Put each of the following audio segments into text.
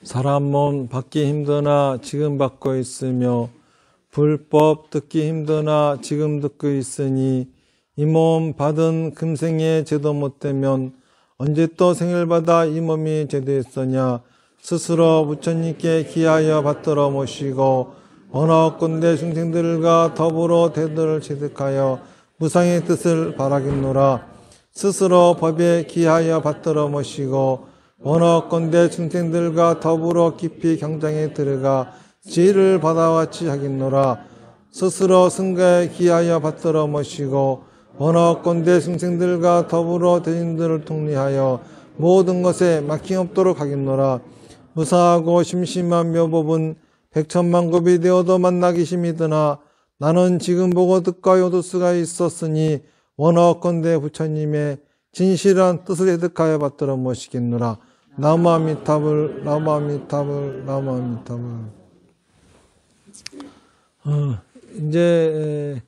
사람 몸 받기 힘드나 지금 받고 있으며 불법 듣기 힘드나 지금 듣고 있으니 이 몸 받은 금생에 제도 못되면 언제 또 생일받아 이 몸이 제도했으냐. 스스로 부처님께 기하여 받들어 모시고 언어건대 중생들과 더불어 대도를 체득하여 무상의 뜻을 바라겠노라. 스스로 법에 기하여 받들어 모시고 원어건대 중생들과 더불어 깊이 경장에 들어가 지혜를 받아와치 하겠노라. 스스로 승가에 기하여 받들어 모시고 원어건대 중생들과 더불어 대인들을 통리하여 모든 것에 막힘없도록 하겠노라. 무상하고 심심한 묘법은 백천만급이 되어도 만나기 힘이드나 나는 지금 보고 듣고 요도 수가 있었으니 원어건대 부처님의 진실한 뜻을 획득하여 받들어 모시겠노라. 나무아미타불 나무아미타불 나무아미타불. 이제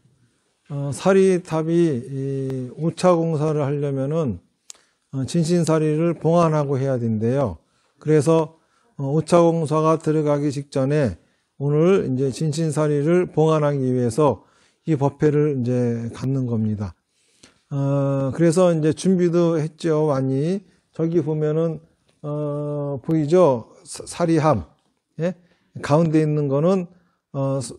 사리탑이 5차 공사를 하려면은 진신사리를 봉안하고 해야 된대요. 그래서 5차 공사가 들어가기 직전에 오늘 이제 진신사리를 봉안하기 위해서 이 법회를 이제 갖는 겁니다. 그래서 이제 준비도 했죠, 많이. 저기 보면은, 보이죠? 사리함. 예? 가운데 있는 거는,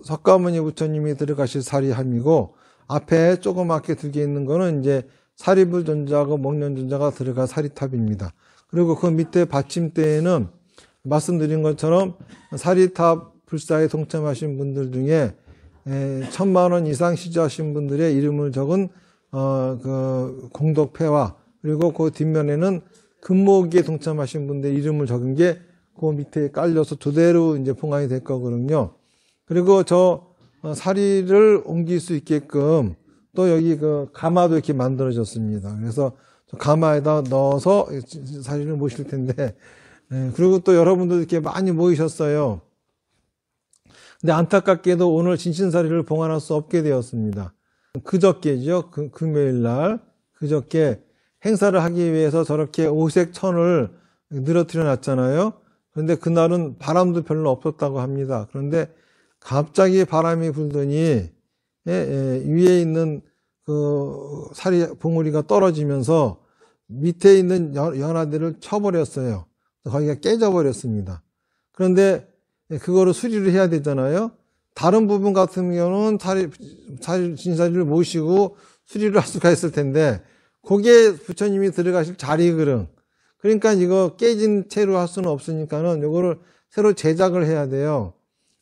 석가모니 부처님이 들어가실 사리함이고, 앞에 조그맣게 두 개 있는 거는 이제 사리불존자하고 목련존자가 들어갈 사리탑입니다. 그리고 그 밑에 받침대에는 말씀드린 것처럼 사리탑 불사에 동참하신 분들 중에 1000만원 이상 시주하신 분들의 이름을 적은 그 공덕패와 그리고 그 뒷면에는 금모기에 동참하신 분들 이름을 적은 게 그 밑에 깔려서 그대로 이제 봉안이 될 거거든요. 그리고 저 사리를 옮길 수 있게끔 또 여기 그 가마도 이렇게 만들어졌습니다. 그래서 가마에다 넣어서 사리를 모실 텐데, 그리고 또 여러분들 이렇게 많이 모이셨어요. 근데 안타깝게도 오늘 진신사리를 봉안할 수 없게 되었습니다. 그저께죠. 금요일날 그저께 행사를 하기 위해서 저렇게 오색 천을 늘어뜨려 놨잖아요. 그런데 그날은 바람도 별로 없었다고 합니다. 그런데 갑자기 바람이 불더니 위에 있는 그 사리 봉우리가 떨어지면서 밑에 있는 연화대를 쳐버렸어요. 거기가 깨져버렸습니다. 그런데 그거를 수리를 해야 되잖아요. 다른 부분 같은 경우는 진사리를 모시고 수리를 할 수가 있을 텐데 거기에 부처님이 들어가실 자리그릉, 그러니까 이거 깨진 채로 할 수는 없으니까는 이거를 새로 제작을 해야 돼요.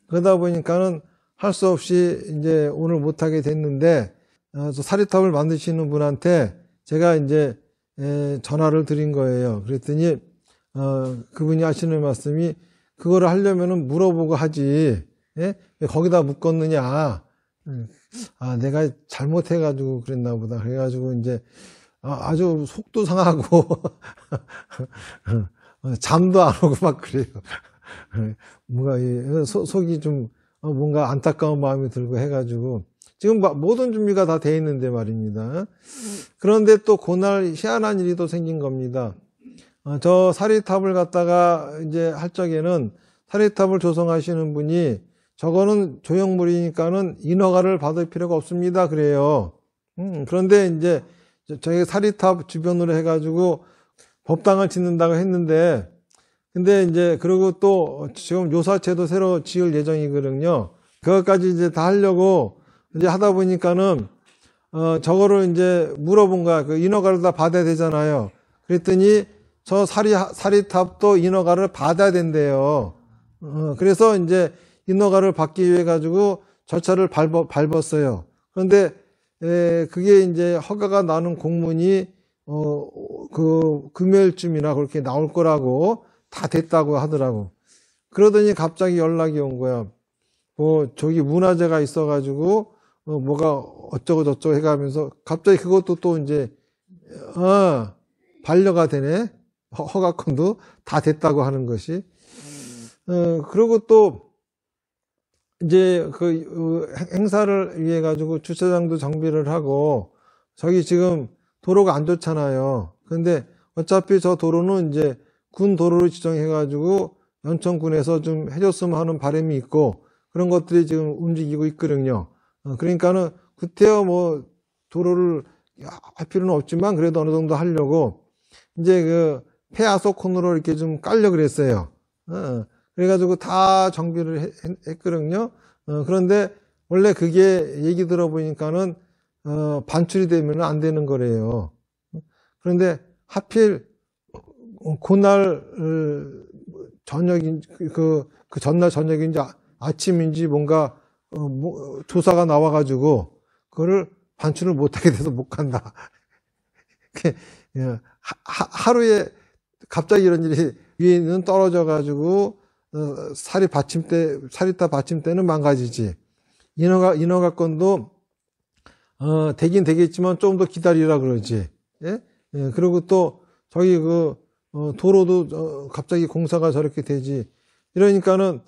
그러다 보니까는 할 수 없이 이제 오늘 못하게 됐는데 사리탑을 만드시는 분한테 제가 이제 전화를 드린 거예요. 그랬더니 그분이 하시는 말씀이 그거를 하려면은 물어보고 하지. 예? 왜 거기다 묶었느냐. 내가 잘못해가지고 그랬나 보다. 그래가지고 이제 아주 속도 상하고 잠도 안 오고 막 그래요. 뭔가 속이 좀 뭔가 안타까운 마음이 들고 해가지고 지금 모든 준비가 다 돼 있는데 말입니다. 그런데 또 그날 희한한 일이 또 생긴 겁니다. 저 사리탑을 갖다가 이제 할 적에는 사리탑을 조성하시는 분이 저거는 조형물이니까는 인허가를 받을 필요가 없습니다. 그래요. 그런데 이제 저희 사리탑 주변으로 해가지고 법당을 짓는다고 했는데, 근데 이제 그리고 또 지금 요사체도 새로 지을 예정이거든요. 그것까지 이제 다 하려고 이제 하다 보니까는 저거를 이제 물어본 거야. 그 인허가를 다 받아야 되잖아요. 그랬더니 저 사리탑도 인허가를 받아야 된대요. 그래서 이제 인허가를 받기 위해 가지고 절차를 밟았어요. 그런데 그게 이제 허가가 나는 공문이 그 금요일쯤이나 그렇게 나올 거라고 다 됐다고 하더라고. 그러더니 갑자기 연락이 온 거야. 저기 문화재가 있어가지고 뭐가 어쩌고 저쩌고 해가면서 갑자기 그것도 또 이제 반려가 되네. 허가권도 다 됐다고 하는 것이. 그리고 또 이제 행사를 위해 가지고 주차장도 정비를 하고, 저기 지금 도로가 안 좋잖아요. 근데 어차피 저 도로는 이제 군 도로로 지정해 가지고 연천군에서 좀 해줬으면 하는 바람이 있고, 그런 것들이 지금 움직이고 있거든요. 그러니까는 구태여 뭐 도로를 할 필요는 없지만 그래도 어느 정도 하려고 이제 그 폐하소 코너로 이렇게 좀 깔려 그랬어요. 그래가지고 다 정비를 했거든요. 그런데 원래 그게 얘기 들어보니까는 반출이 되면 안 되는 거래요. 그런데 하필 그날 저녁인 그 전날 저녁인지 아침인지 뭔가 조사가 나와가지고 그거를 반출을 못하게 돼서 못 간다. 하루에 갑자기 이런 일이 위에는 떨어져가지고 사리타 받침대는 망가지지. 인허가 건도 되긴 되겠지만 좀 더 기다리라 그러지. 예? 예, 그리고 또 저기 도로도 갑자기 공사가 저렇게 되지. 이러니까는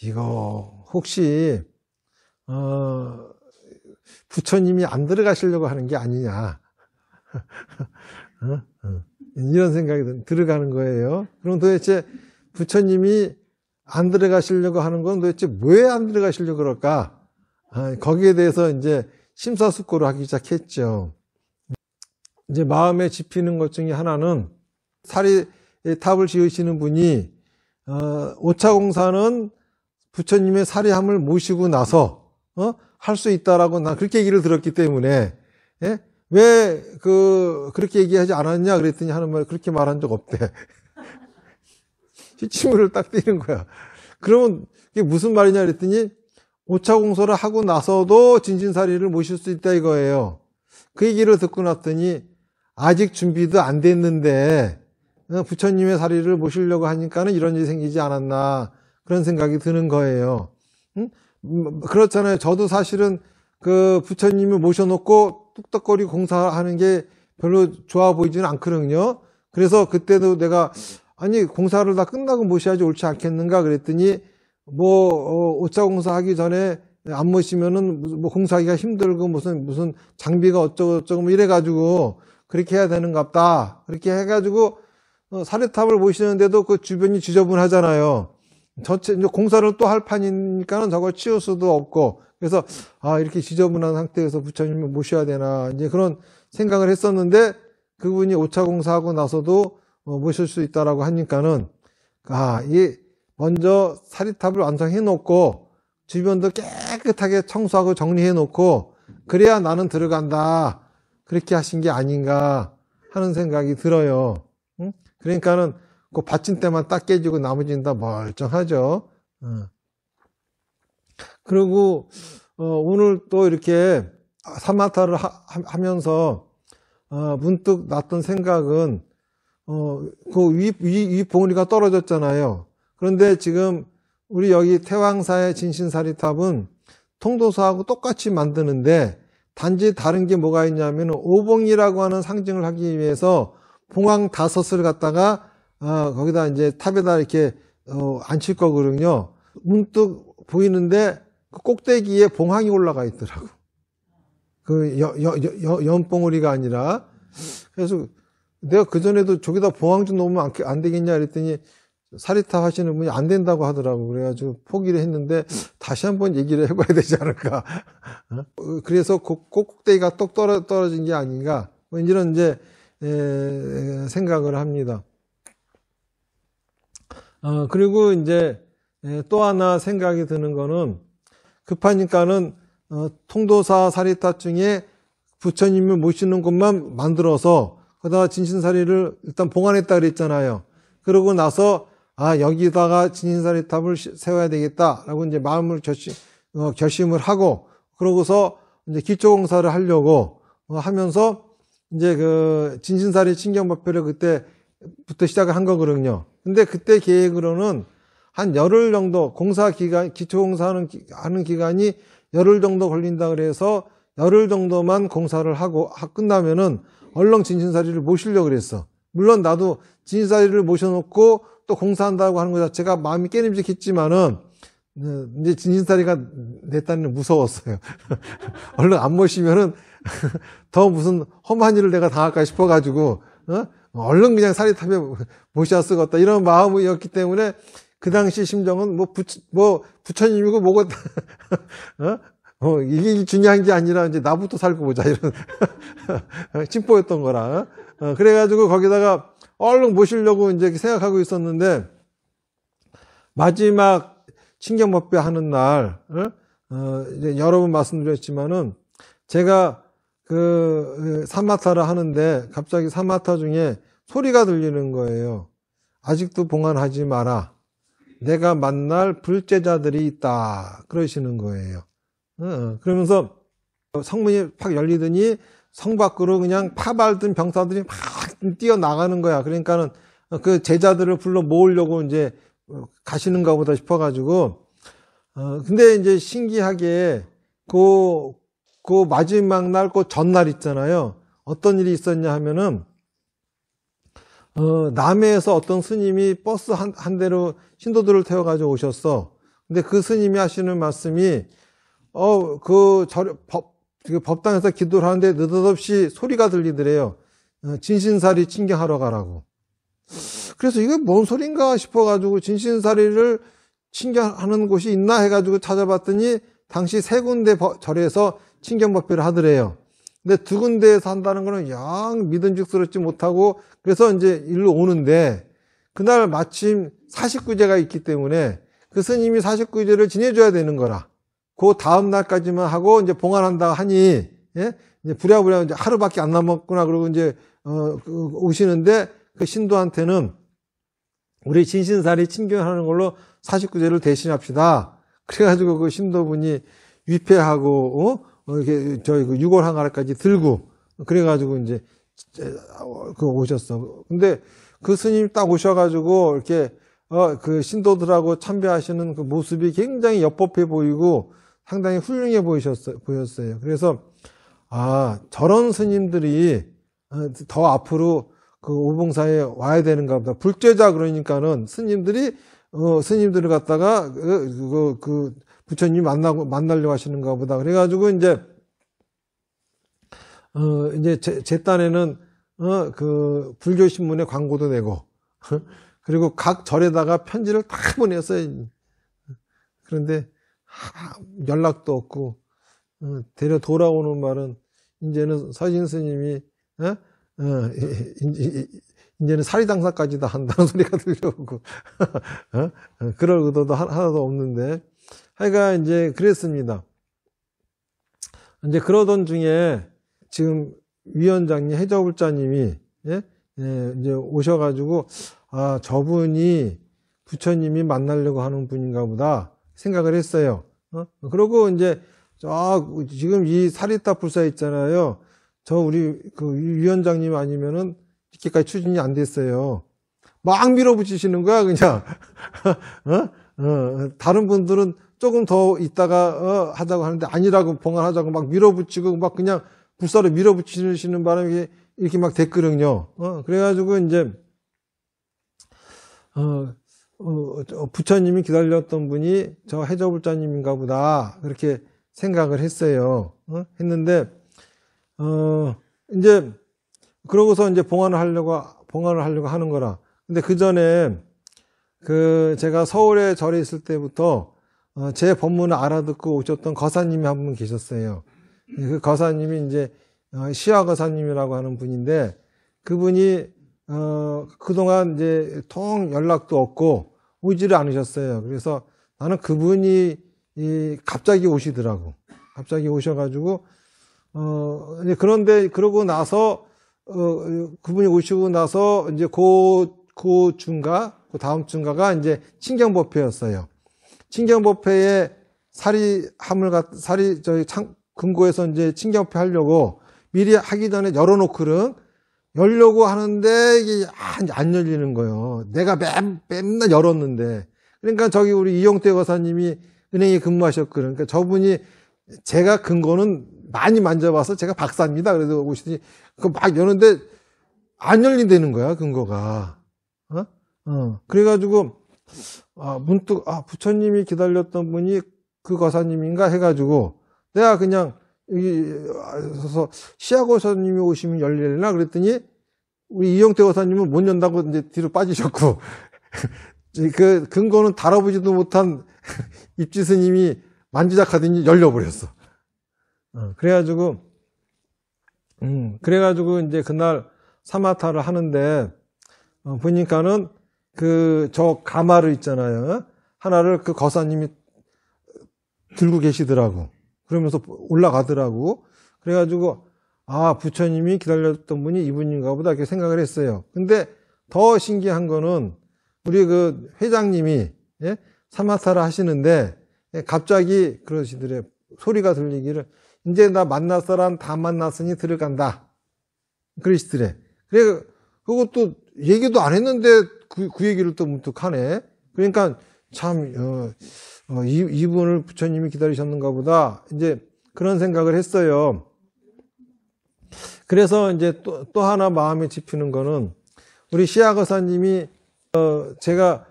이거 혹시 부처님이 안 들어가시려고 하는 게 아니냐. 이런 생각이 들어가는 거예요. 그럼 도대체 부처님이 안 들어가시려고 하는 건 도대체 왜 안 들어가시려고 그럴까? 거기에 대해서 이제 심사숙고를 하기 시작했죠. 이제 마음에 집히는 것 중에 하나는 사리탑을 지으시는 분이 오차공사는 부처님의 사리함을 모시고 나서 할 수 있다라고 난 그렇게 얘기를 들었기 때문에, 예? 왜 그렇게 얘기하지 않았냐 그랬더니 하는 말 그렇게 말한 적 없대. 시치물을 딱 띄는 거야. 그러면 이게 무슨 말이냐 그랬더니 오차공사를 하고 나서도 진신사리를 모실 수 있다 이거예요. 그 얘기를 듣고 났더니 아직 준비도 안 됐는데 부처님의 사리를 모시려고 하니까는 이런 일이 생기지 않았나 그런 생각이 드는 거예요. 그렇잖아요. 저도 사실은 그 부처님을 모셔놓고 뚝딱거리고 공사하는 게 별로 좋아 보이지는 않거든요. 그래서 그때도 내가 아니 공사를 다 끝나고 모셔야지 옳지 않겠는가 그랬더니 오차 공사하기 전에 안 모시면은 뭐 공사하기가 힘들고 무슨 장비가 어쩌고 뭐 이래가지고 그렇게 해야 되는갑다. 그렇게 해가지고 사리탑을 모시는데도 그 주변이 지저분하잖아요. 전체 이제 공사를 또 할 판이니까는 저걸 치울 수도 없고 그래서 이렇게 지저분한 상태에서 부처님을 모셔야 되나 이제 그런 생각을 했었는데 그분이 오차 공사하고 나서도 모실 수 있다라고 하니까는 이 먼저 사리탑을 완성해 놓고 주변도 깨끗하게 청소하고 정리해 놓고 그래야 나는 들어간다 그렇게 하신 게 아닌가 하는 생각이 들어요. 그러니까는 그 받침대만 딱 깨지고 나머지는 다 멀쩡하죠. 그리고 오늘 또 이렇게 사마타를 하면서 문득 났던 생각은 그 위 봉우리가 떨어졌잖아요. 그런데 지금 우리 여기 태왕사의 진신사리탑은 통도사하고 똑같이 만드는데 단지 다른 게 뭐가 있냐면 오봉이라고 하는 상징을 하기 위해서 봉황 5을 갖다가 거기다 이제 탑에다 이렇게 앉힐 거거든요. 문득 보이는데 그 꼭대기에 봉황이 올라가 있더라고. 그 연봉우리가 아니라. 그래서 내가 그전에도 저기다 봉황 좀 놓으면 안 되겠냐 그랬더니 사리탑 하시는 분이 안 된다고 하더라고. 그래가지고 포기를 했는데 다시 한번 얘기를 해봐야 되지 않을까. 그래서 꼭대기가 똑 떨어진 게 아닌가. 뭐 이런 이제 생각을 합니다. 그리고 이제 또 하나 생각이 드는 거는 급하니까는 통도사 사리탑 중에 부처님을 모시는 곳만 만들어서 거기다가 진신사리를 일단 봉안했다 그랬잖아요. 그러고 나서 여기다가 진신사리탑을 세워야 되겠다라고 이제 마음을 결심을 하고 그러고서 이제 기초공사를 하려고 하면서 이제 그 진신사리 친경법회를 그때부터 시작을 한 거거든요. 근데 그때 계획으로는 한 열흘 정도 기초공사하는 기간이 열흘 정도 걸린다 그래서 열흘 정도만 공사를 하고 끝나면은 얼렁 진신사리를 모시려고 그랬어. 물론 나도 진신사리를 모셔놓고 또 공사한다고 하는 것 자체가 마음이 깨림직했지만은 이제 진신사리가 내 딴에는 무서웠어요. 얼른 안 모시면은 더 무슨 험한 일을 내가 당할까 싶어가지고, 얼른 그냥 사리탑에 모셔 쓰겠다. 이런 마음이었기 때문에 그 당시 심정은 부처님이고 뭐고, 이게 중요한 게 아니라 이제 나부터 살고 보자. 이런, 찜뽀였던 거라. 그래가지고 거기다가 얼른 모시려고 이제 생각하고 있었는데, 마지막 친경법회 하는 날, 이제 여러 번 말씀드렸지만은, 제가 사마타를 하는데, 갑자기 사마타 중에 소리가 들리는 거예요. 아직도 봉안하지 마라. 내가 만날 불제자들이 있다. 그러시는 거예요. 그러면서 성문이 팍 열리더니 성 밖으로 그냥 파발든 병사들이 막 뛰어나가는 거야. 그러니까는 그 제자들을 불러 모으려고 이제 가시는가 보다 싶어가지고, 근데 이제 신기하게 그 마지막 날, 그 전날 있잖아요. 어떤 일이 있었냐 하면은, 남해에서 어떤 스님이 버스 한 대로 신도들을 태워가지고 오셨어. 근데 그 스님이 하시는 말씀이, 법당에서 기도를 하는데 느닷없이 소리가 들리더래요. 진신사리 친경하러 가라고. 그래서 이게 뭔 소린가 싶어가지고 진신사리를 친경하는 곳이 있나 해가지고 찾아봤더니 당시 3군데 절에서 친경법회를 하더래요. 근데 2군데에서 한다는 거는 영 믿음직스럽지 못하고 그래서 이제 일로 오는데 그날 마침 49제가 있기 때문에 그 스님이 49제를 지내줘야 되는 거라. 그 다음 날까지만 하고 이제 봉안한다 하니, 예? 이제 부랴부랴 이제 하루밖에 안 남았구나 그러고 이제, 오시는데 그 신도한테는 우리 진신사리 친경하는 걸로 49제를 대신합시다. 그래가지고 그 신도분이 위패하고, 이렇게 그 유골항아리까지 들고, 그래가지고 이제, 오셨어. 근데 그 스님 딱 오셔가지고 이렇게, 그 신도들하고 참배하시는 그 모습이 굉장히 옅법해 보이고 상당히 훌륭해 보였어요. 그래서, 저런 스님들이 더 앞으로 그 오봉사에 와야 되는가 보다. 불제자 그러니까는 스님들을 갖다가 그 부처님 만나려고 하시는가 보다. 그래가지고 이제 제 딴에는 그 불교신문에 광고도 내고 그리고 각 절에다가 편지를 다 보냈어요. 그런데 연락도 없고 데려 돌아오는 말은 이제는 서진 스님이 이제는 사리당사까지 다 한다는 소리가 들려오고 그럴 의도도 하나도 없는데 하여간 이제 그랬습니다. 이제 그러던 중에 지금 위원장님 해저불자님이 이제 오셔가지고 저분이 부처님이 만나려고 하는 분인가 보다 생각을 했어요. 그러고 이제 지금 이 사리타 불사 있잖아요. 우리 그 위원장님 아니면은 이렇게까지 추진이 안 됐어요. 막 밀어붙이시는 거야 그냥. 다른 분들은 조금 더 있다가 하자고 하는데 아니라고 봉안하자고 막 밀어붙이고 막 그냥 불사로 밀어붙이시는 바람에 이렇게 막 됐거든요. 그래가지고 이제 부처님이 기다렸던 분이 저 해저불자님인가 보다 그렇게 생각을 했어요. 했는데 이제 그러고서 이제 봉안을 하려고 하는 거라. 근데 그 전에 제가 서울에 절에 있을 때부터 제 법문을 알아듣고 오셨던 거사님이 한 분 계셨어요. 그 거사님이 이제 시화 거사님이라고 하는 분인데 그분이 그동안 이제 통 연락도 없고 오지를 않으셨어요. 그래서 나는 그분이 갑자기 오시더라고. 갑자기 오셔가지고 그런데 그러고 나서 그분이 오시고 나서 이제 그 다음 중가가 이제 친경법회였어요. 친경법회에 금고에서 이제 친경법회 하려고 미리 하기 전에 열어놓고는 열려고 하는데 이게 안 열리는 거예요. 내가 맨날 열었는데. 그러니까 저기 우리 이용태 거사님이 은행에 근무하셨거든요. 그러니까 저분이 제가 근거는 많이 만져봐서 제가 박사입니다. 그래서 오시더니 그거 막 여는데 안 열린다는 거야, 근거가. 그래가지고 문득, 부처님이 기다렸던 분이 그 거사님인가 해가지고, 내가 그냥, 여기, 서서, 시아거사님이 오시면 열릴래나? 그랬더니, 우리 이영태 거사님은 못 연다고 이제 뒤로 빠지셨고, 그 근거는 다뤄보지도 못한 입지 스님이 만지작하더니 열려버렸어. 그래가지고 이제 그날 사마타를 하는데, 보니까는 저 가마를 있잖아요. 하나를 그 거사님이 들고 계시더라고. 그러면서 올라가더라고. 그래가지고, 부처님이 기다렸던 분이 이분인가 보다 이렇게 생각을 했어요. 근데 더 신기한 거는 우리 그 회장님이, 예? 사마타를 하시는데, 갑자기 그러시더래. 소리가 들리기를, 이제 나 만날 사람 다 만났으니 들어간다. 그러시더래. 그래, 그것도 얘기도 안 했는데 그 얘기를 또 문득 하네. 그러니까 참, 이분을 부처님이 기다리셨는가 보다. 이제 그런 생각을 했어요. 그래서 이제 또 하나 마음에 집히는 거는 우리 시아거사님이, 제가,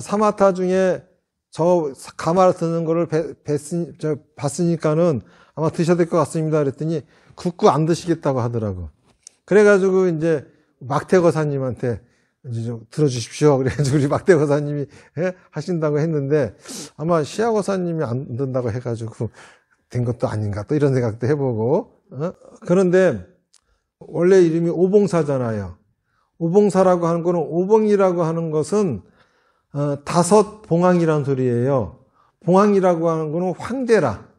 사마타 중에 저 가마를 드는 거를 봤으니까는 아마 드셔야 될 것 같습니다. 그랬더니 굳고 안 드시겠다고 하더라고. 그래가지고 이제 막대거사님한테 이제 좀 들어주십시오. 그래가지고 우리 막대거사님이 하신다고 했는데 아마 시아거사님이 안 된다고 해가지고 된 것도 아닌가 또 이런 생각도 해보고. 그런데 원래 이름이 오봉사잖아요. 오봉사라고 하는 거는 오봉이라고 하는 것은 다섯 봉황이라는 소리예요. 봉황이라고 하는 거는 황제라.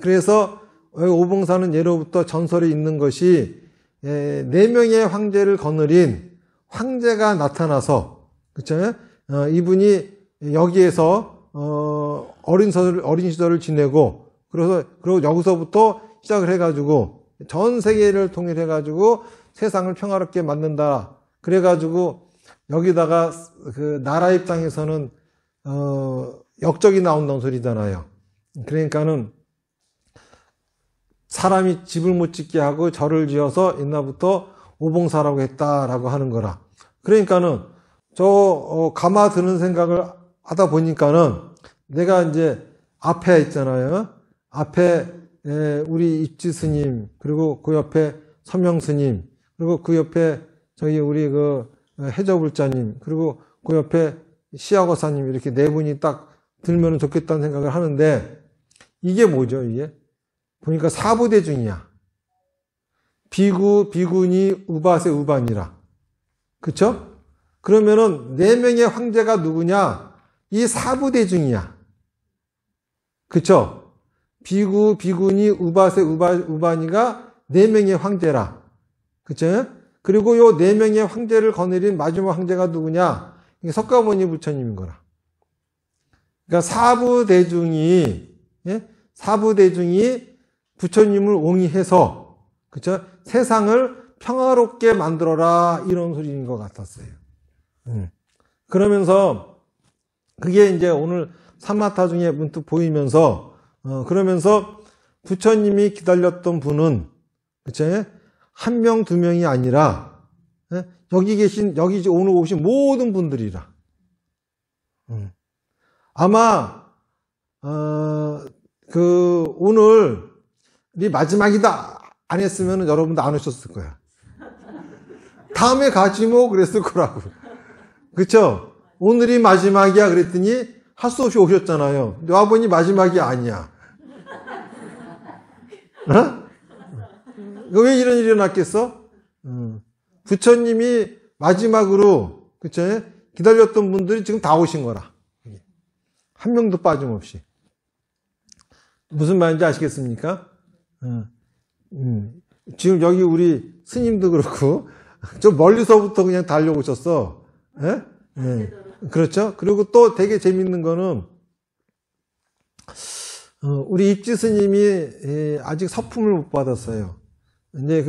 그래서 오봉사는 예로부터 전설이 있는 것이 4명의 황제를 거느린 황제가 나타나서 그렇죠? 이분이 여기에서 어린 시절을 지내고 그리고 여기서부터 시작을 해가지고 전 세계를 통일해가지고 세상을 평화롭게 만든다. 그래가지고 여기다가 그 나라 입장에서는 역적이 나온다는 소리잖아요. 그러니까는 사람이 집을 못 짓게 하고 절을 지어서 옛날부터 오봉사라고 했다라고 하는 거라. 그러니까는 가마 드는 생각을 하다 보니까는 내가 이제 앞에 있잖아요. 앞에 우리 입지 스님, 그리고 그 옆에 서명 스님, 그리고 그 옆에 우리 그 해저불자님, 그리고 그 옆에 시아거사님 이렇게 4분이 딱 들면 좋겠다는 생각을 하는데 이게 뭐죠, 이게? 보니까 사부대중이야. 비구, 비구니, 우바세, 우반이라. 그쵸? 그러면은 4명의 황제가 누구냐? 이 사부대중이야. 그쵸? 비구, 비구니, 우바세, 우반이가 4명의 황제라. 그쵸? 그리고 요 4명의 황제를 거느린 마지막 황제가 누구냐? 이게 석가모니 부처님인 거라. 그러니까 사부대중이, 예? 사부대중이 부처님을 옹이해서, 그쵸? 세상을 평화롭게 만들어라, 이런 소리인 것 같았어요. 그러면서, 그게 이제 오늘 사마타 중에 문득 보이면서, 그러면서 부처님이 기다렸던 분은, 그쵸? 1명, 2명이 아니라, 예? 여기 오늘 오신 모든 분들이라. 아마, 오늘이 마지막이다 안 했으면 여러분도 안 오셨을 거야. 다음에 가지 뭐 그랬을 거라고. 그쵸? 오늘이 마지막이야 그랬더니 할 수 없이 오셨잖아요. 와보니 마지막이 아니야. 왜 이런 일이 일어났겠어? 부처님이 마지막으로, 그쵸? 기다렸던 분들이 지금 다 오신 거라. 한 명도 빠짐없이. 무슨 말인지 아시겠습니까? 지금 여기 우리 스님도 그렇고, 좀 멀리서부터 그냥 달려오셨어. 예? 예. 그렇죠? 그리고 또 되게 재밌는 거는, 우리 입지 스님이 아직 서품을 못 받았어요. 이제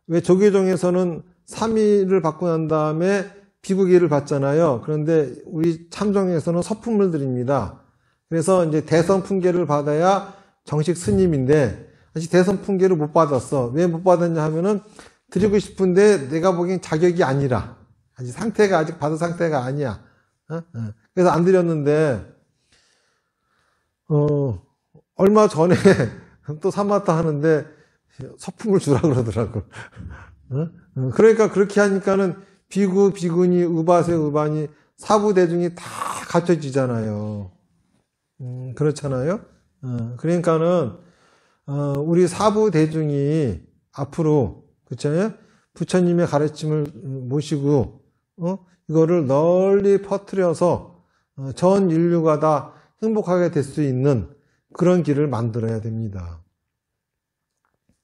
왜 조계종에서는 3일을 받고 난 다음에 비구기를 받잖아요. 그런데 우리 참정에서는 서품을 드립니다. 그래서 이제 대선품계를 받아야 정식 스님인데, 아직 대선품계를 못 받았어. 왜 못 받았냐 하면은, 드리고 싶은데 내가 보기엔 자격이 아니라, 아직 받을 상태가 아니야. 그래서 안 드렸는데, 얼마 전에 또 사마타 하는데 서품을 주라 그러더라고. 그러니까 그렇게 하니까는 비구, 비구니, 우바세, 우바니, 사부 대중이 다 갖춰지잖아요. 그렇잖아요. 그러니까는 우리 사부 대중이 앞으로 그렇잖아요. 부처님의 가르침을 모시고 이거를 널리 퍼뜨려서 전 인류가 다 행복하게 될 수 있는 그런 길을 만들어야 됩니다.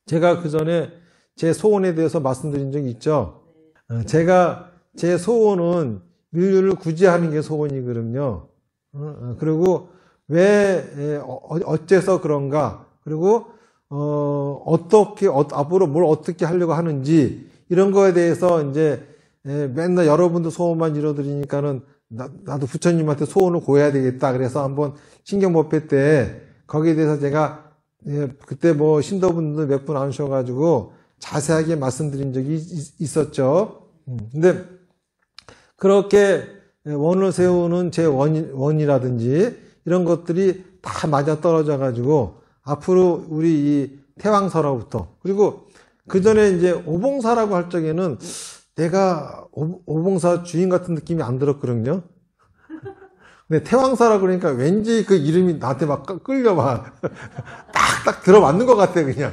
제가 그 전에 제 소원에 대해서 말씀드린 적이 있죠. 제가 제 소원은 인류를 구제하는 게 소원이거든요. 그리고 왜 어째서 그런가, 그리고 어떻게 앞으로 뭘 어떻게 하려고 하는지 이런 거에 대해서 이제 맨날 여러분도 소원만 이뤄드리니까는 나도 부처님한테 소원을 고해야 되겠다. 그래서 한번 신경법회 때 거기에 대해서 제가 그때 뭐 신도분들 몇 분 안 오셔가지고 자세하게 말씀드린 적이 있었죠. 근데 그렇게 원을 세우는 제 원이라든지 이런 것들이 다 맞아 떨어져 가지고 앞으로 우리 이 태왕서로부터, 그리고 그 전에 이제 오봉사라고 할 적에는 내가 오봉사 주인 같은 느낌이 안 들었거든요. 근데 태왕사라 그러니까 왠지 그 이름이 나한테 막 끌려와. 딱 들어맞는 것 같아, 그냥.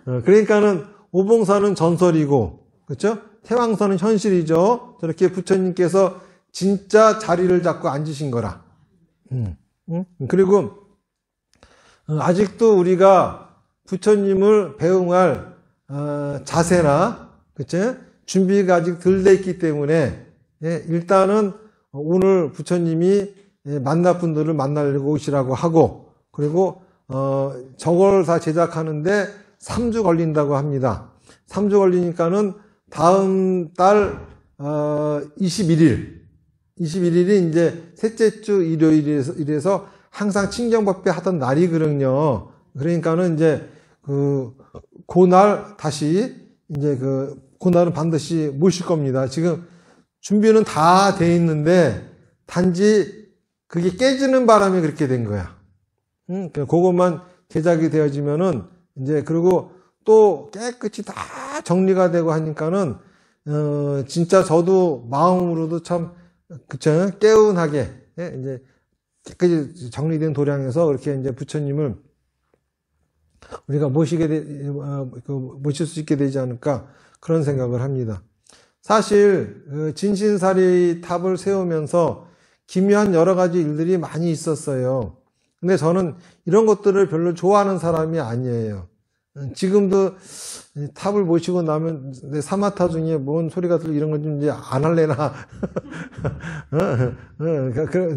그러니까는 오봉사는 전설이고, 그렇죠? 태왕사는 현실이죠. 저렇게 부처님께서 진짜 자리를 잡고 앉으신 거라. 그리고 아직도 우리가 부처님을 배웅할 자세나, 그렇죠? 준비가 아직 덜 돼 있기 때문에 일단은 오늘 부처님이 만날 분들을 만나려고 오시라고 하고, 그리고 저걸 다 제작하는데 3주 걸린다고 합니다. 3주 걸리니까는 다음 달 21일이 이제 셋째 주 일요일에서 항상 친경법회 하던 날이거든요. 그러니까는 이제 그날 다시 이제 그날은 반드시 모실 겁니다. 지금 준비는 다 돼 있는데 단지 그게 깨지는 바람에 그렇게 된 거야. 그것만 제작이 되어지면은 이제, 그리고 또 깨끗이 다 정리가 되고 하니까는 진짜 저도 마음으로도 참 그쵸, 개운하게 이제 깨끗이 정리된 도량에서 그렇게 이제 부처님을 우리가 모실 수 있게 되지 않을까 그런 생각을 합니다. 사실 진신사리 탑을 세우면서 기묘한 여러 가지 일들이 많이 있었어요. 근데 저는 이런 것들을 별로 좋아하는 사람이 아니에요. 지금도 탑을 모시고 나면 내 사마타 중에 뭔 소리가 들려 이런 건 좀 이제 안 할래나.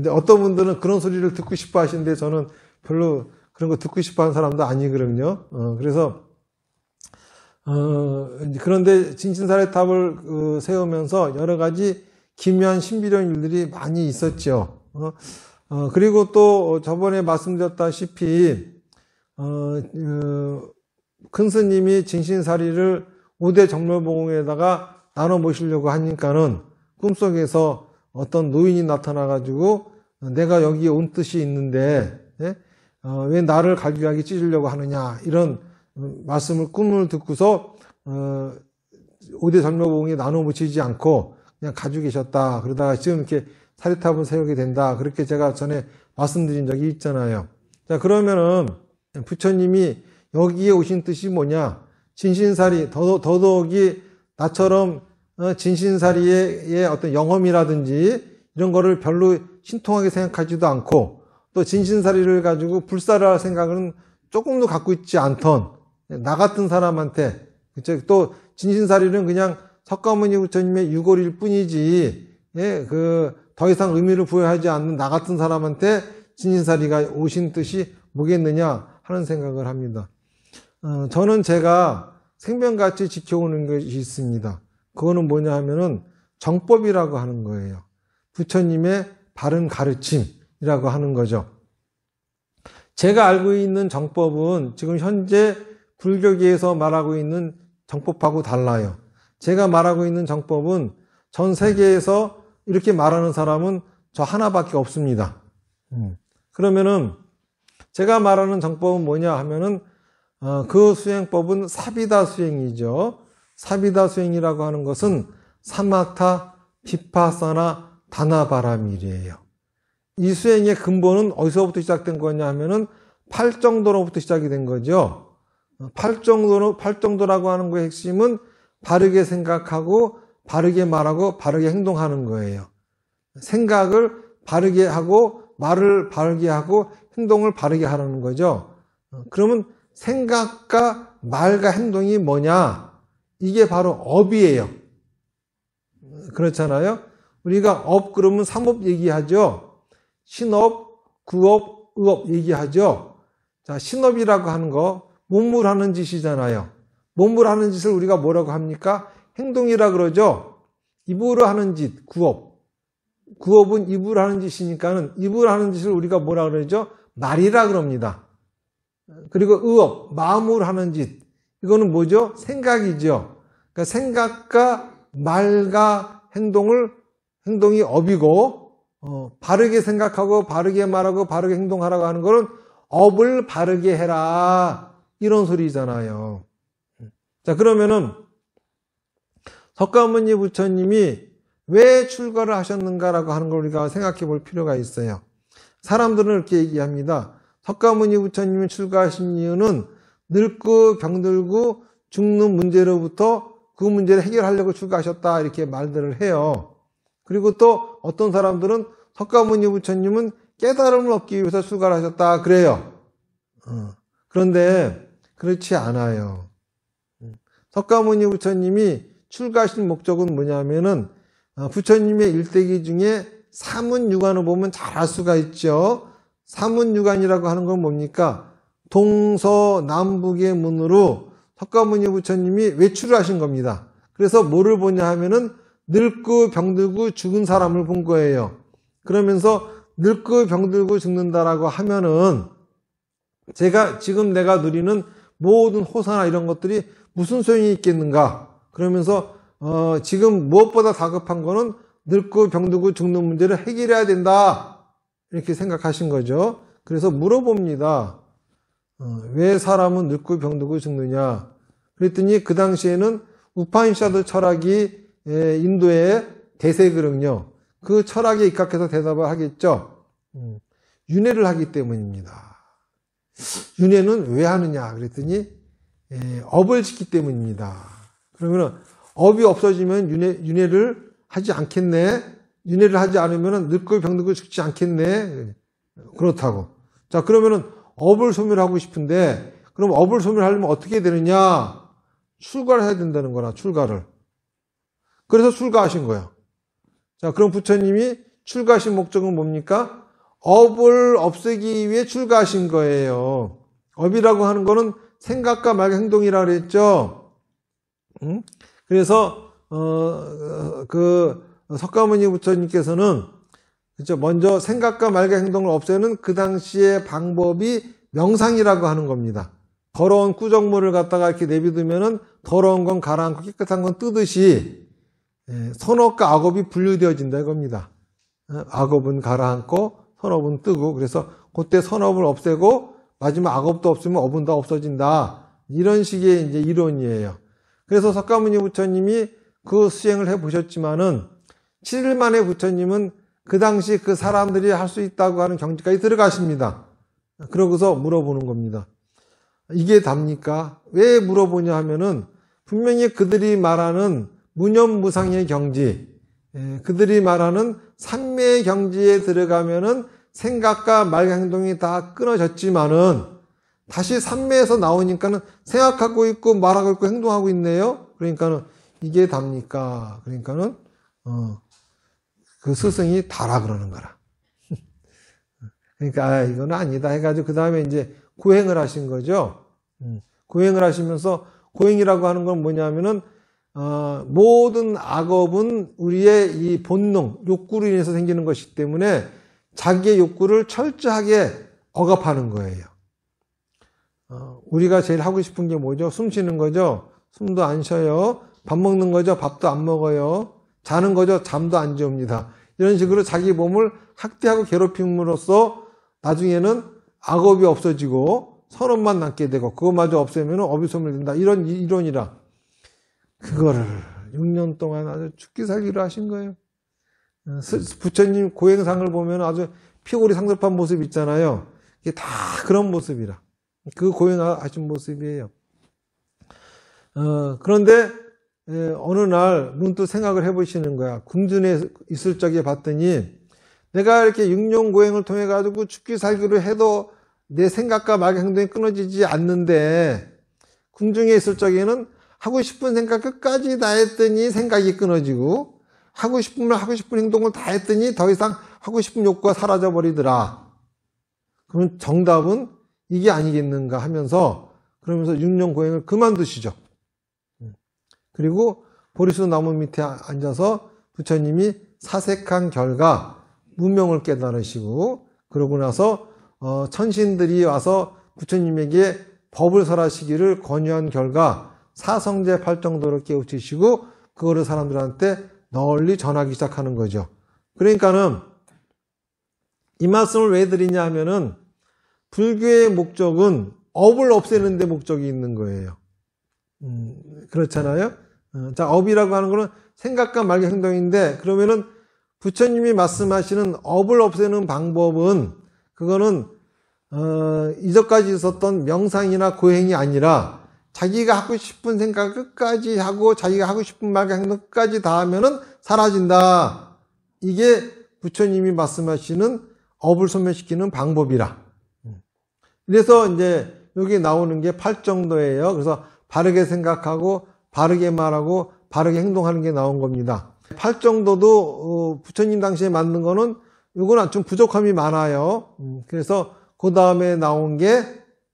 어떤 분들은 그런 소리를 듣고 싶어 하시는데 저는 별로 그런 거 듣고 싶어 하는 사람도 아니거든요. 그래서 그런데 진신사리 탑을 세우면서 여러 가지 기묘한 신비로운 일들이 많이 있었죠. 그리고 또 저번에 말씀드렸다시피 큰 스님이 진신사리를 5대 정묘봉에다가 나눠 모시려고 하니까는 꿈속에서 어떤 노인이 나타나가지고 내가 여기에 온 뜻이 있는데 왜 나를 갈기갈기 찢으려고 하느냐 이런 말씀을 꿈을 듣고서 5대 정묘봉에 나눠 모시지 않고 그냥 가지고 계셨다. 그러다가 지금 이렇게 사리탑을 세우게 된다. 그렇게 제가 전에 말씀드린 적이 있잖아요. 자, 그러면은 부처님이 여기에 오신 뜻이 뭐냐? 진신사리, 더더욱이 나처럼 진신사리의 어떤 영험이라든지 이런 거를 별로 신통하게 생각하지도 않고 또 진신사리를 가지고 불사를 할 생각은 조금도 갖고 있지 않던 나 같은 사람한테, 그쵸? 또 진신사리는 그냥 석가모니 부처님의 유골일 뿐이지, 더 이상 의미를 부여하지 않는 나 같은 사람한테 진신사리가 오신 뜻이 뭐겠느냐 하는 생각을 합니다. 저는 제가 생명같이 지켜오는 것이 있습니다. 그거는 뭐냐 하면은 정법이라고 하는 거예요. 부처님의 바른 가르침이라고 하는 거죠. 제가 알고 있는 정법은 지금 현재 불교계에서 말하고 있는 정법하고 달라요. 제가 말하고 있는 정법은 전 세계에서 이렇게 말하는 사람은 저 하나밖에 없습니다. 그러면은 제가 말하는 정법은 뭐냐 하면은 그 수행법은 사비다 수행이죠. 사비다 수행이라고 하는 것은 사마타, 비파사나, 다나바라밀이에요. 이 수행의 근본은 어디서부터 시작된 거냐 하면은 팔정도로부터 시작이 된 거죠. 팔정도라고 하는 거의 핵심은 바르게 생각하고 바르게 말하고 바르게 행동하는 거예요. 생각을 바르게 하고 말을 바르게 하고 행동을 바르게 하라는 거죠. 그러면 생각과 말과 행동이 뭐냐? 이게 바로 업이에요. 그렇잖아요. 우리가 업 그러면 삼업 얘기하죠. 신업, 구업, 의업 얘기하죠. 자, 신업이라고 하는 거 몸으로 하는 짓이잖아요. 몸으로 하는 짓을 우리가 뭐라고 합니까? 행동이라 그러죠. 입으로 하는 짓, 구업. 구업은 입으로 하는 짓이니까는 입으로 하는 짓을 우리가 뭐라 그러죠? 말이라 그럽니다. 그리고 의업, 마음으로 하는 짓. 이거는 뭐죠? 생각이죠. 그러니까 생각과 말과 행동이 업이고, 바르게 생각하고 바르게 말하고 바르게 행동하라고 하는 거는 업을 바르게 해라. 이런 소리잖아요. 자, 그러면은 석가모니 부처님이 왜 출가를 하셨는가라고 하는 걸 우리가 생각해 볼 필요가 있어요. 사람들은 이렇게 얘기합니다. 석가모니 부처님이 출가하신 이유는 늙고 병들고 죽는 문제로부터 그 문제를 해결하려고 출가하셨다 이렇게 말들을 해요. 그리고 또 어떤 사람들은 석가모니 부처님은 깨달음을 얻기 위해서 출가를 하셨다 그래요. 그런데 그렇지 않아요. 석가모니 부처님이 출가하신 목적은 뭐냐면은 부처님의 일대기 중에 사문유관을 보면 잘 알 수가 있죠. 사문유관이라고 하는 건 뭡니까? 동서남북의 문으로 석가모니 부처님이 외출을 하신 겁니다. 그래서 뭐를 보냐 하면은 늙고 병들고 죽은 사람을 본 거예요. 그러면서 늙고 병들고 죽는다라고 하면은 지금 내가 누리는 모든 호사나 이런 것들이 무슨 소용이 있겠는가? 그러면서 지금 무엇보다 다급한 거는 늙고 병들고 죽는 문제를 해결해야 된다. 이렇게 생각하신 거죠. 그래서 물어봅니다. 왜 사람은 늙고 병들고 죽느냐? 그랬더니 그 당시에는 우파니샤드 철학이 인도의 대세거든요. 그 철학에 입각해서 대답을 하겠죠. 윤회를 하기 때문입니다. 윤회는 왜 하느냐? 그랬더니 업을 짓기 때문입니다. 그러면 업이 없어지면 윤회를 하지 않겠네. 윤회를 하지 않으면 늙고 병들고 죽지 않겠네. 그렇다고. 자, 그러면은 업을 소멸하고 싶은데 그럼 업을 소멸하려면 어떻게 되느냐? 출가를 해야 된다는 거나 출가를. 그래서 출가하신 거예요. 자, 그럼 부처님이 출가하신 목적은 뭡니까? 업을 없애기 위해 출가하신 거예요. 업이라고 하는 거는 생각과 말과 행동이라고 그랬죠. 그래서 그 석가모니 부처님께서는 그렇죠. 먼저 생각과 말과 행동을 없애는 그 당시의 방법이 명상이라고 하는 겁니다. 더러운 꾸정물을 갖다가 이렇게 내비두면은 더러운 건 가라앉고 깨끗한 건 뜨듯이 선업과 악업이 분류되어진다 이겁니다. 악업은 가라앉고 선업은 뜨고 그래서 그때 선업을 없애고 마지막 악업도 없으면 업은 다 없어진다. 이런 식의 이제 이론이에요. 그래서 석가모니 부처님이 그 수행을 해 보셨지만은 7일 만에 부처님은 그 당시 그 사람들이 할 수 있다고 하는 경지까지 들어가십니다. 그러고서 물어보는 겁니다. 이게 답니까? 왜 물어보냐 하면은 분명히 그들이 말하는 무념무상의 경지, 그들이 말하는 삼매의 경지에 들어가면은 생각과 말과 행동이 다 끊어졌지만은 다시 삼매에서 나오니까는 생각하고 있고 말하고 있고 행동하고 있네요. 그러니까는 이게 답니까? 그러니까는 그 스승이 다라 그러는 거라. 그러니까 이거는 아니다 해가지고 그 다음에 이제 고행을 하신 거죠. 고행을 하시면서 고행이라고 하는 건 뭐냐면은 모든 악업은 우리의 이 본능, 욕구로 인해서 생기는 것이기 때문에 자기의 욕구를 철저하게 억압하는 거예요. 우리가 제일 하고 싶은 게 뭐죠? 숨 쉬는 거죠? 숨도 안 쉬어요. 밥 먹는 거죠? 밥도 안 먹어요. 자는 거죠. 잠도 안 재웁니다. 이런 식으로 자기 몸을 학대하고 괴롭힘으로써 나중에는 악업이 없어지고 선업만 남게 되고 그것마저 없애면 업이 소멸된다. 이런 이론이라 그거를 6년 동안 아주 죽기 살기로 하신 거예요. 부처님 고행상을 보면 아주 피골이 상접한 모습 있잖아요. 이게 다 그런 모습이라. 그 고행하신 모습이에요. 그런데 어느 날 문득 생각을 해보시는 거야. 궁전에 있을 적에 봤더니 내가 이렇게 육룡고행을 통해 가지고 죽기 살기로 해도 내 생각과 말의 행동이 끊어지지 않는데 궁중에 있을 적에는 하고 싶은 생각 끝까지 다 했더니 생각이 끊어지고 하고 싶은 행동을 다 했더니 더 이상 하고 싶은 욕구가 사라져 버리더라. 그러면 정답은 이게 아니겠는가 하면서 그러면서 육룡고행을 그만두시죠. 그리고 보리수 나무 밑에 앉아서 부처님이 사색한 결과 무명을 깨달으시고 그러고 나서 천신들이 와서 부처님에게 법을 설하시기를 권유한 결과 사성제 8정도를 깨우치시고 그거를 사람들한테 널리 전하기 시작하는 거죠. 그러니까는 이 말씀을 왜 드리냐 하면은 불교의 목적은 업을 없애는 데 목적이 있는 거예요. 그렇잖아요. 자, 업이라고 하는 거는 생각과 말의 행동인데 그러면은 부처님이 말씀하시는 업을 없애는 방법은 그거는 이전까지 있었던 명상이나 고행이 아니라 자기가 하고 싶은 생각 끝까지 하고 자기가 하고 싶은 말과 행동 끝까지 다 하면은 사라진다. 이게 부처님이 말씀하시는 업을 소멸시키는 방법이라. 그래서 이제 여기 나오는 게 8정도예요. 그래서 바르게 생각하고 바르게 말하고 바르게 행동하는 게 나온 겁니다. 8정도도 부처님 당시에 만든 거는 이거는 좀 부족함이 많아요. 그래서 그 다음에 나온 게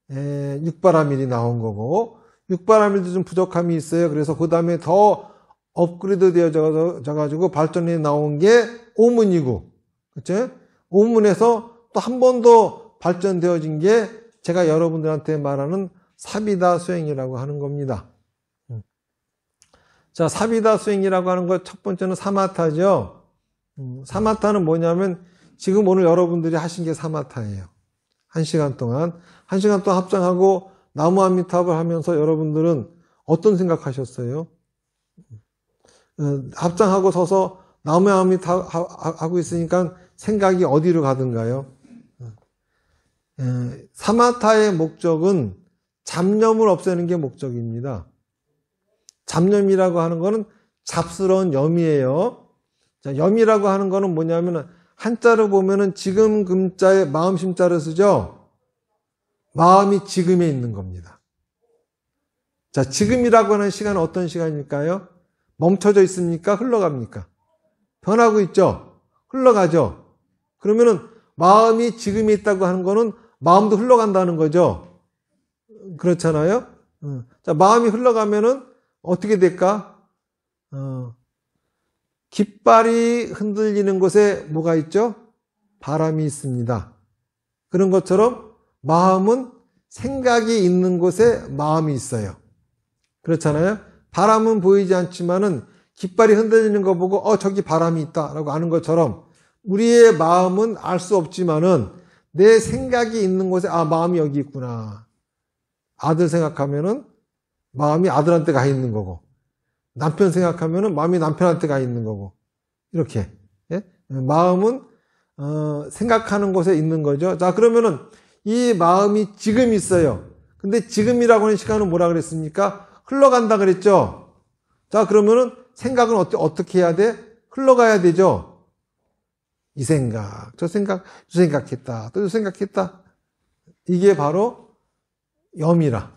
육바라밀이 나온 거고 육바라밀도 좀 부족함이 있어요. 그래서 그 다음에 더 업그레이드 되어져 가지고 발전이 나온 게 오문이고 그렇죠? 오문에서 또 한 번 더 발전되어진 게 제가 여러분들한테 말하는 사비다 수행이라고 하는 겁니다. 자, 사비다 수행이라고 하는 것 첫 번째는 사마타죠. 사마타는 뭐냐면 지금 오늘 여러분들이 하신 게 사마타예요. 1시간 동안 합장하고 나무아미탑을 하면서 여러분들은 어떤 생각하셨어요? 합장하고 서서 나무아미탑 하고 있으니까 생각이 어디로 가든가요? 사마타의 목적은 잡념을 없애는 게 목적입니다. 잡념이라고 하는 거는 잡스러운 염이에요. 자, 염이라고 하는 거는 뭐냐면 한자로 보면은 지금 금자에 마음 심자를 쓰죠. 마음이 지금에 있는 겁니다. 자, 지금이라고 하는 시간은 어떤 시간일까요? 멈춰져 있습니까? 흘러갑니까? 변하고 있죠? 흘러가죠? 그러면은 마음이 지금에 있다고 하는 거는 마음도 흘러간다는 거죠? 그렇잖아요? 자, 마음이 흘러가면은 어떻게 될까? 깃발이 흔들리는 곳에 뭐가 있죠? 바람이 있습니다. 그런 것처럼 마음은 생각이 있는 곳에 마음이 있어요. 그렇잖아요? 바람은 보이지 않지만은 깃발이 흔들리는 거 보고 저기 바람이 있다라고 아는 것처럼 우리의 마음은 알 수 없지만은 내 생각이 있는 곳에 마음이 여기 있구나. 아들 생각하면은 마음이 아들한테 가 있는 거고 남편 생각하면은 마음이 남편한테 가 있는 거고 이렇게 마음은 생각하는 곳에 있는 거죠. 자, 그러면은 이 마음이 지금 있어요. 근데 지금이라고 하는 시간은 뭐라 그랬습니까? 흘러간다 그랬죠. 자, 그러면은 생각은 어떻게 해야 돼? 흘러가야 되죠. 이 생각, 저 생각, 저 생각했다, 또 저 생각했다. 이게 바로 염이라.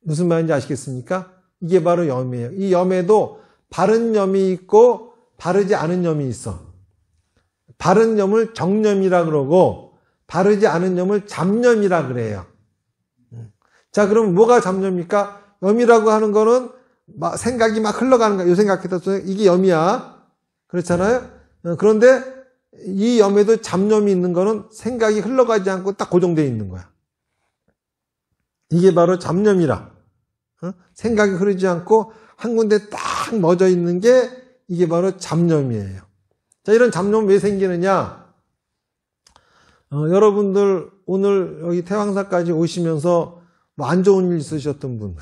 무슨 말인지 아시겠습니까? 이게 바로 염이에요. 이 염에도 바른 염이 있고 바르지 않은 염이 있어. 바른 염을 정염이라 그러고 바르지 않은 염을 잡염이라 그래요. 자, 그럼 뭐가 잡염입니까? 염이라고 하는 거는 생각이 막 흘러가는 거야. 요 생각했다. 이게 염이야. 그렇잖아요? 그런데 이 염에도 잡염이 있는 거는 생각이 흘러가지 않고 딱 고정되어 있는 거야. 이게 바로 잡념이라. 생각이 흐르지 않고 한 군데 딱 멎어 있는 게 이게 바로 잡념이에요. 자, 이런 잡념 왜 생기느냐? 여러분들 오늘 여기 태왕사까지 오시면서 뭐 안 좋은 일 있으셨던 분,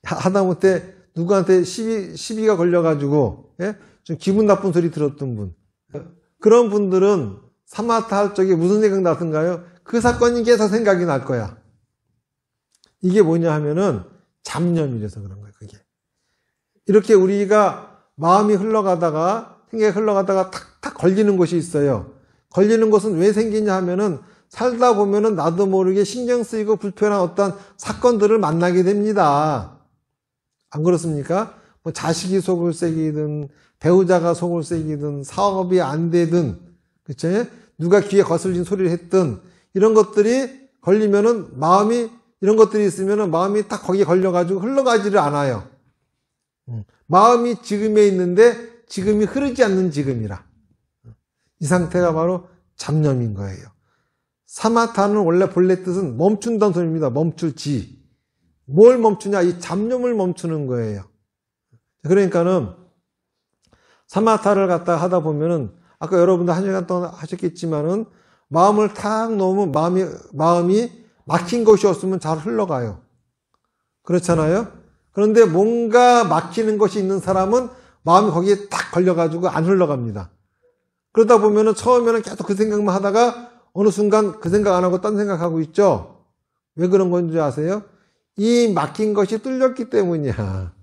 하다못해 누구한테 시비가 걸려가지고, 예? 좀 기분 나쁜 소리 들었던 분, 그런 분들은 사마타 할 적에 무슨 생각 나던가요? 그 사건이 계속 생각이 날 거야. 이게 뭐냐 하면은 잡념이라서 그런 거예요, 그게. 이렇게 우리가 마음이 흘러가다가, 생각이 흘러가다가 탁탁 걸리는 것이 있어요. 걸리는 것은 왜 생기냐 하면은 살다 보면은 나도 모르게 신경 쓰이고 불편한 어떤 사건들을 만나게 됩니다. 안 그렇습니까? 뭐 자식이 속을 새기든, 배우자가 속을 새기든, 사업이 안 되든, 그쵸? 누가 귀에 거슬린 소리를 했든, 이런 것들이 걸리면은 마음이, 이런 것들이 있으면은 마음이 딱 거기에 걸려가지고 흘러가지를 않아요. 마음이 지금에 있는데 지금이 흐르지 않는 지금이라. 이 상태가 바로 잡념인 거예요. 사마타는 원래 본래 뜻은 멈춘다는 소리입니다. 멈출지. 뭘 멈추냐? 이 잡념을 멈추는 거예요. 그러니까는 사마타를 갖다 하다 보면은 아까 여러분들 1시간 동안 하셨겠지만은 마음을 탁 놓으면 마음이 막힌 것이 없으면 잘 흘러가요. 그렇잖아요? 그런데 뭔가 막히는 것이 있는 사람은 마음이 거기에 딱 걸려가지고 안 흘러갑니다. 그러다 보면은 처음에는 계속 그 생각만 하다가 어느 순간 그 생각 안 하고 딴 생각하고 있죠? 왜 그런 건지 아세요? 이 막힌 것이 뚫렸기 때문이야.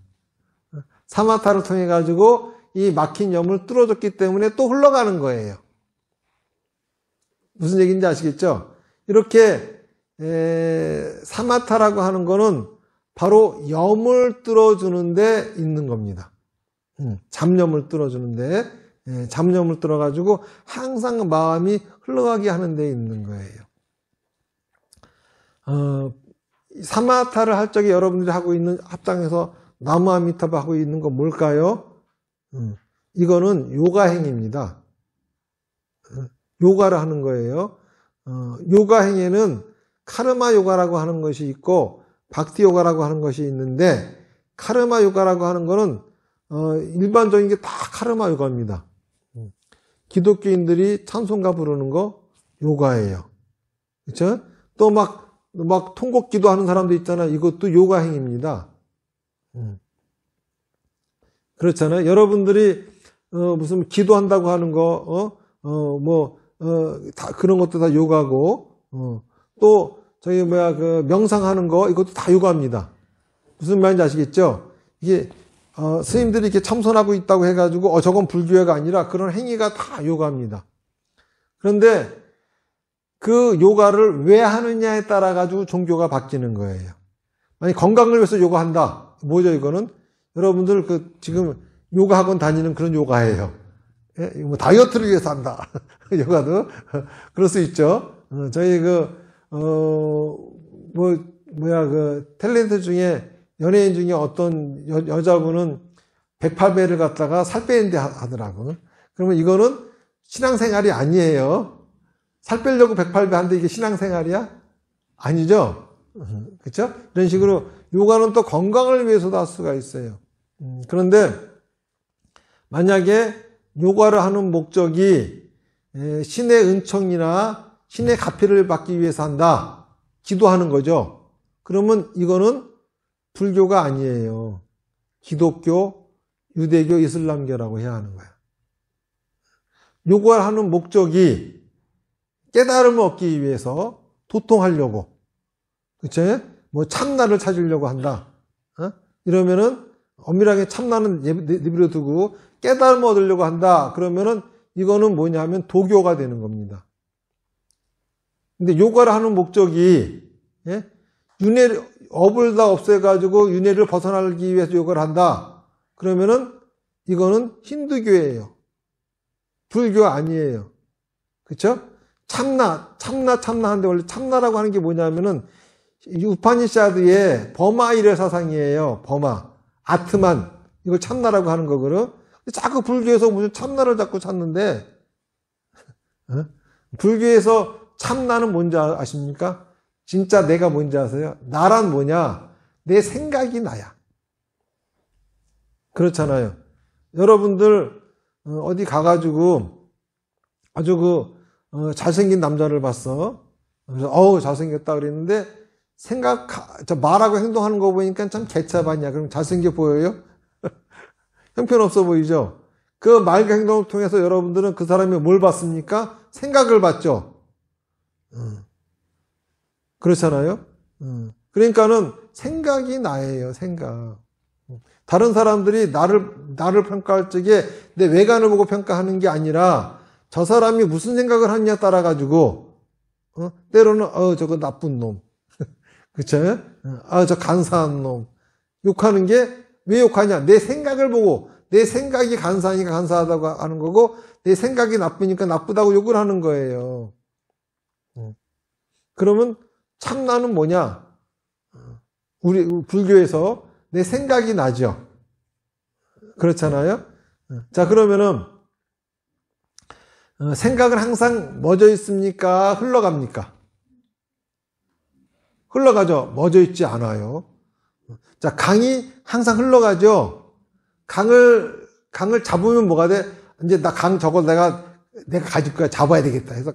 사마타를 통해 가지고 이 막힌 염을 뚫어줬기 때문에 또 흘러가는 거예요. 무슨 얘기인지 아시겠죠? 이렇게 사마타라고 하는 거는 바로 염을 뚫어주는 데 있는 겁니다. 잡념을 뚫어주는데, 잡념을 뚫어가지고 항상 마음이 흘러가게 하는 데 있는 거예요. 사마타를 할 적에 여러분들이 하고 있는 합당에서 나무아미타바 하고 있는 건 뭘까요? 이거는 요가 행위입니다. 요가를 하는 거예요. 요가 행위는 카르마 요가라고 하는 것이 있고 박티 요가라고 하는 것이 있는데 카르마 요가라고 하는 거는 일반적인 게 다 카르마 요가입니다. 기독교인들이 찬송가 부르는 거 요가예요. 그렇죠? 또 막 통곡 기도하는 사람도 있잖아요. 이것도 요가 행위입니다. 그렇잖아요. 여러분들이 무슨 기도한다고 하는 거, 다 그런 것도 다 요가고, 또 저희 그 명상하는 거 이것도 다 요가입니다. 무슨 말인지 아시겠죠? 이게 스님들이 이렇게 참선하고 있다고 해가지고 저건 불교가 아니라 그런 행위가 다 요가입니다. 그런데 그 요가를 왜 하느냐에 따라 가지고 종교가 바뀌는 거예요. 만약 건강을 위해서 요가한다. 뭐죠 이거는? 여러분들 지금 요가 학원 다니는 그런 요가예요. 예? 뭐 다이어트를 위해서 한다. 요가도 그럴 수 있죠. 저희 탤런트 중에 연예인 중에 어떤 여자분은 108배를 갖다가 살 빼는데 하더라고. 그러면 이거는 신앙생활이 아니에요. 살 빼려고 108배 하는데 이게 신앙생활이야? 아니죠? 그렇죠? 이런 식으로 요가는 또 건강을 위해서도 할 수가 있어요. 그런데 만약에 요가를 하는 목적이 신의 은총이나 신의 가피를 받기 위해서 한다. 기도하는 거죠. 그러면 이거는 불교가 아니에요. 기독교, 유대교, 이슬람교라고 해야 하는 거야. 요가를 하는 목적이 깨달음을 얻기 위해서 도통하려고, 그쵸? 뭐 참나를 찾으려고 한다. 이러면은 엄밀하게 참나는 내버려 두고 깨달음을 얻으려고 한다. 그러면은 이거는 뭐냐 하면 도교가 되는 겁니다. 근데 요가를 하는 목적이 업을 다 없애가지고 윤회를 벗어나기 위해서 요가를 한다. 그러면은 이거는 힌두교예요. 불교 아니에요. 그쵸? 참나 하는데 원래 참나라고 하는 게 뭐냐면은 우파니샤드의 버마이레 사상이에요. 버마. 아트만. 이걸 참나라고 하는 거거든. 자꾸 불교에서 무슨 참나를 자꾸 찾는데, 불교에서 참나는 뭔지 아십니까? 진짜 내가 뭔지 아세요? 나란 뭐냐? 내 생각이 나야. 그렇잖아요. 여러분들 어디 가가지고 아주 잘생긴 남자를 봤어. 그래서 잘생겼다 그랬는데 저 말하고 행동하는 거 보니까 참 개차반이야. 그럼 잘생겨 보여요? 형편없어 보이죠? 그 말과 행동을 통해서 여러분들은 그 사람이 뭘 봤습니까? 생각을 봤죠. 그렇잖아요? 그러니까는 생각이 나예요, 생각. 다른 사람들이 나를 평가할 적에 내 외관을 보고 평가하는 게 아니라 저 사람이 무슨 생각을 하느냐 따라가지고, 때로는, 저거 나쁜 놈. 그쵸? 저 간사한 놈. 욕하는 게 왜 욕하냐? 내 생각을 보고, 내 생각이 간사하니까 간사하다고 하는 거고, 내 생각이 나쁘니까 나쁘다고 욕을 하는 거예요. 그러면 참나는 뭐냐? 우리 불교에서 내 생각이 나죠. 그렇잖아요? 자, 그러면은, 생각은 항상 멎어 있습니까? 흘러갑니까? 흘러가죠. 멎어 있지 않아요. 자, 강이 항상 흘러가죠. 강을 잡으면 뭐가 돼? 이제 나 강 저거 내가 가질 거야. 잡아야 되겠다 해서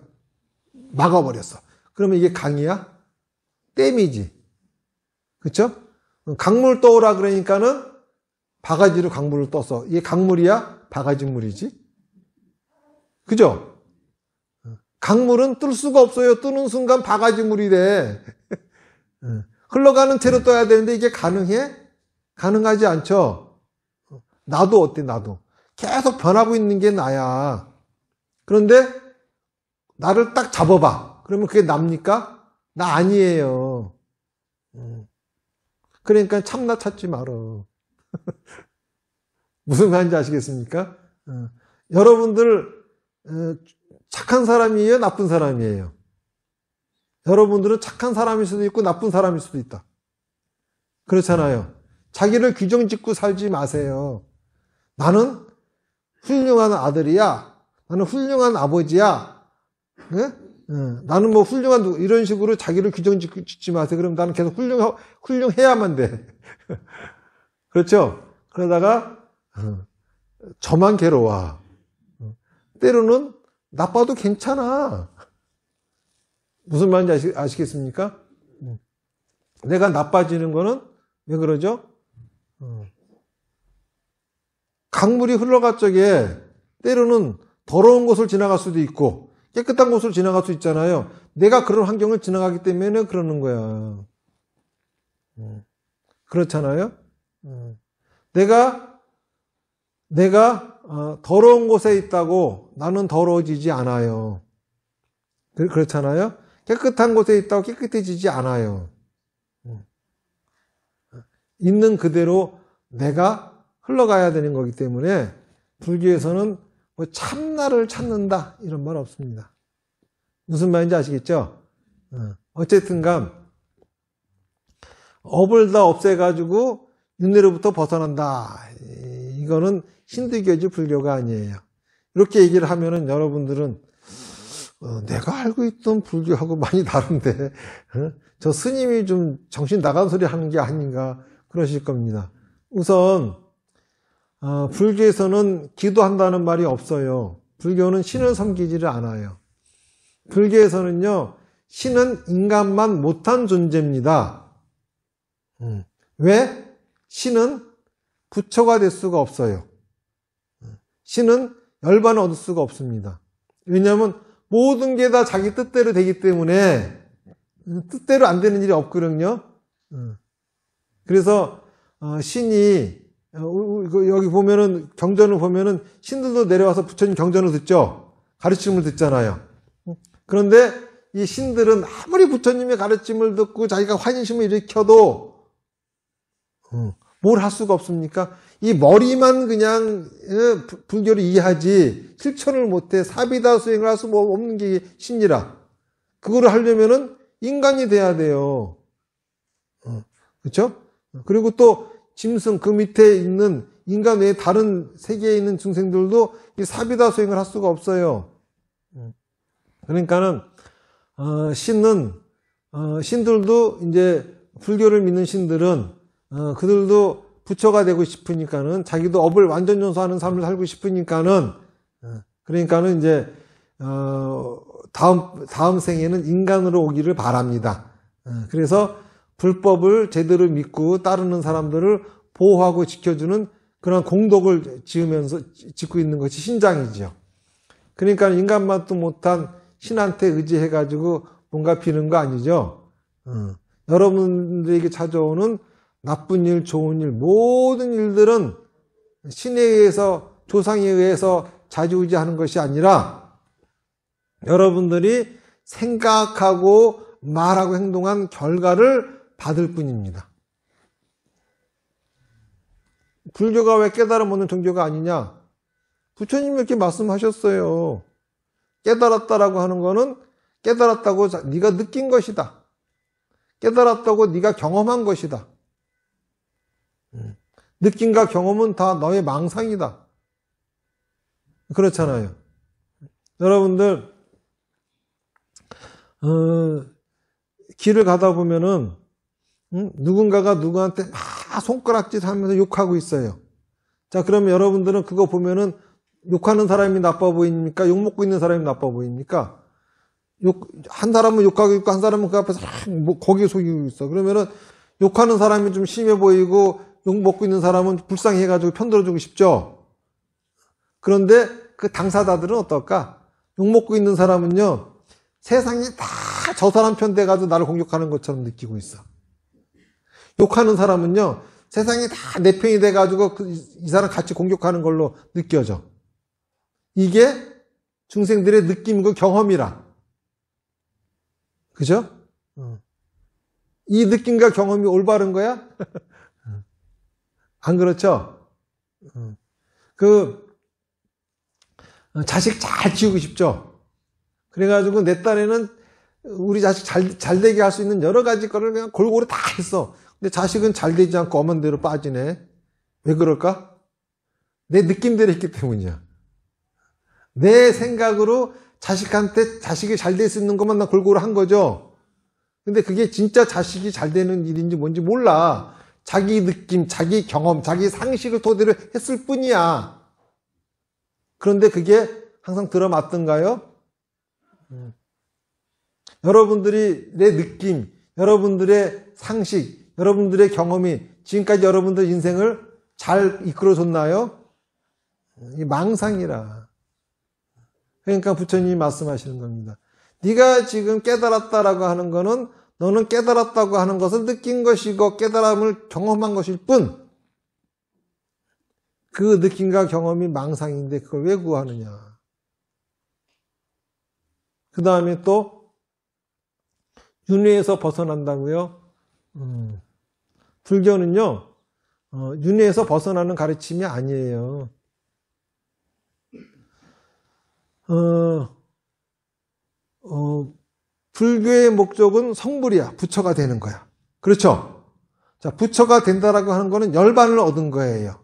막아버렸어. 그러면 이게 강이야? 댐이지. 그쵸? 강물 떠오라 그러니까는 바가지로 강물을 떠서 이게 강물이야? 바가지물이지. 그죠? 강물은 뜰 수가 없어요. 뜨는 순간 바가지물이 돼. 흘러가는 채로 떠야 되는데 이게 가능해? 가능하지 않죠? 나도 어때, 나도. 계속 변하고 있는 게 나야. 그런데 나를 딱 잡아봐. 그러면 그게 납니까? 나 아니에요. 그러니까 참나 찾지 말어. 무슨 말인지 아시겠습니까? 여러분들 착한 사람이에요? 나쁜 사람이에요? 여러분들은 착한 사람일 수도 있고 나쁜 사람일 수도 있다. 그렇잖아요. 자기를 규정 짓고 살지 마세요. 나는 훌륭한 아들이야. 나는 훌륭한 아버지야. 네? 나는 뭐 훌륭한 이런 식으로 자기를 규정 짓지 마세요. 그럼 나는 계속 훌륭해야만 돼. 그렇죠? 그러다가 저만 괴로워. 때로는 나빠도 괜찮아. 무슨 말인지 아시겠습니까? 내가 나빠지는 거는 왜 그러죠? 강물이 흘러갈 적에 때로는 더러운 곳을 지나갈 수도 있고 깨끗한 곳을 지나갈 수 있잖아요. 내가 그런 환경을 지나가기 때문에 그러는 거야. 그렇잖아요. 내가 더러운 곳에 있다고 나는 더러워지지 않아요. 그렇잖아요. 깨끗한 곳에 있다고 깨끗해지지 않아요. 있는 그대로 내가 흘러가야 되는 거기 때문에 불교에서는 뭐 참나를 찾는다 이런 말 없습니다. 무슨 말인지 아시겠죠? 어쨌든간 업을 다 없애가지고 윤회로부터 벗어난다. 이거는 힌두교지 불교가 아니에요. 이렇게 얘기를 하면은 여러분들은 내가 알고 있던 불교하고 많이 다른데 저 스님이 좀 정신 나간 소리 하는 게 아닌가 그러실 겁니다. 우선 불교에서는 기도한다는 말이 없어요. 불교는 신을 섬기지를 않아요. 불교에서는요, 신은 인간만 못한 존재입니다. 왜? 신은 부처가 될 수가 없어요. 신은 열반을 얻을 수가 없습니다. 왜냐하면 모든 게 다 자기 뜻대로 되기 때문에 뜻대로 안 되는 일이 없거든요. 그래서 신이 여기 보면은 경전을 보면은 신들도 내려와서 부처님 경전을 듣죠. 가르침을 듣잖아요. 그런데 이 신들은 아무리 부처님의 가르침을 듣고 자기가 환심을 일으켜도 뭘 할 수가 없습니까? 이 머리만 그냥 불교를 이해하지 실천을 못해 사비다 수행을 할 수 없는 게 신이라. 그거를 하려면은 인간이 돼야 돼요. 그렇죠? 그리고 또 짐승 그 밑에 있는 인간 외에 다른 세계에 있는 중생들도 이 사비다 수행을 할 수가 없어요. 그러니까는 신들도 이제 불교를 믿는 신들은 그들도 부처가 되고 싶으니까는 자기도 업을 완전 연소하는 삶을 살고 싶으니까는 그러니까는 이제 다음 생에는 인간으로 오기를 바랍니다. 그래서 불법을 제대로 믿고 따르는 사람들을 보호하고 지켜주는 그런 공덕을 짓고 있는 것이 신장이지요. 그러니까 인간만도 못한 신한테 의지해가지고 뭔가 비는 거 아니죠. 여러분들에게 찾아오는 나쁜 일, 좋은 일, 모든 일들은 신에 의해서, 조상에 의해서 좌지우지하는 것이 아니라 여러분들이 생각하고 말하고 행동한 결과를 받을 뿐입니다. 불교가 왜 깨달음 얻는 종교가 아니냐? 부처님이 이렇게 말씀하셨어요. 깨달았다라고 하는 거는 깨달았다고 네가 느낀 것이다. 깨달았다고 네가 경험한 것이다. 느낌과 경험은 다 너의 망상이다. 그렇잖아요. 여러분들 길을 가다 보면은 누군가가 누구한테 막 손가락질 하면서 욕하고 있어요. 자, 그러면 여러분들은 그거 보면은 욕하는 사람이 나빠 보입니까? 욕먹고 있는 사람이 나빠 보입니까? 한 사람은 욕하고 있고 한 사람은 그 앞에서 고개 숙이고 있어. 그러면은 욕하는 사람이 좀 심해 보이고 욕먹고 있는 사람은 불쌍해가지고 편들어주고 싶죠. 그런데 그 당사자들은 어떨까? 욕먹고 있는 사람은요, 세상이 다 저 사람 편 돼가지고 나를 공격하는 것처럼 느끼고 있어. 욕하는 사람은요, 세상이 다 내 편이 돼가지고 이 사람 같이 공격하는 걸로 느껴져. 이게 중생들의 느낌이고 경험이라. 그죠? 이 느낌과 경험이 올바른 거야? 안 그렇죠? 자식 잘 키우고 싶죠? 그래가지고 내 딴에는 우리 자식 잘 되게 할 수 있는 여러 가지 거를 그냥 골고루 다 했어. 근데 자식은 잘 되지 않고 엄한 대로 빠지네. 왜 그럴까? 내 느낌대로 했기 때문이야. 내 생각으로 자식한테 자식이 잘 될 수 있는 것만 나 골고루 한 거죠. 근데 그게 진짜 자식이 잘 되는 일인지 뭔지 몰라. 자기 느낌, 자기 경험, 자기 상식을 토대로 했을 뿐이야. 그런데 그게 항상 들어맞던가요? 여러분들이 내 느낌, 여러분들의 상식, 여러분들의 경험이 지금까지 여러분들 인생을 잘 이끌어줬나요? 이 망상이라. 그러니까 부처님이 말씀하시는 겁니다. 네가 지금 깨달았다라고 하는 거는 너는 깨달았다고 하는 것을 느낀 것이고 깨달음을 경험한 것일 뿐, 그 느낌과 경험이 망상인데 그걸 왜 구하느냐. 그 다음에 또 윤회에서 벗어난다고요? 불교는요, 윤회에서 벗어나는 가르침이 아니에요. 불교의 목적은 성불이야. 부처가 되는 거야. 그렇죠? 자, 부처가 된다라고 하는 거는 열반을 얻은 거예요.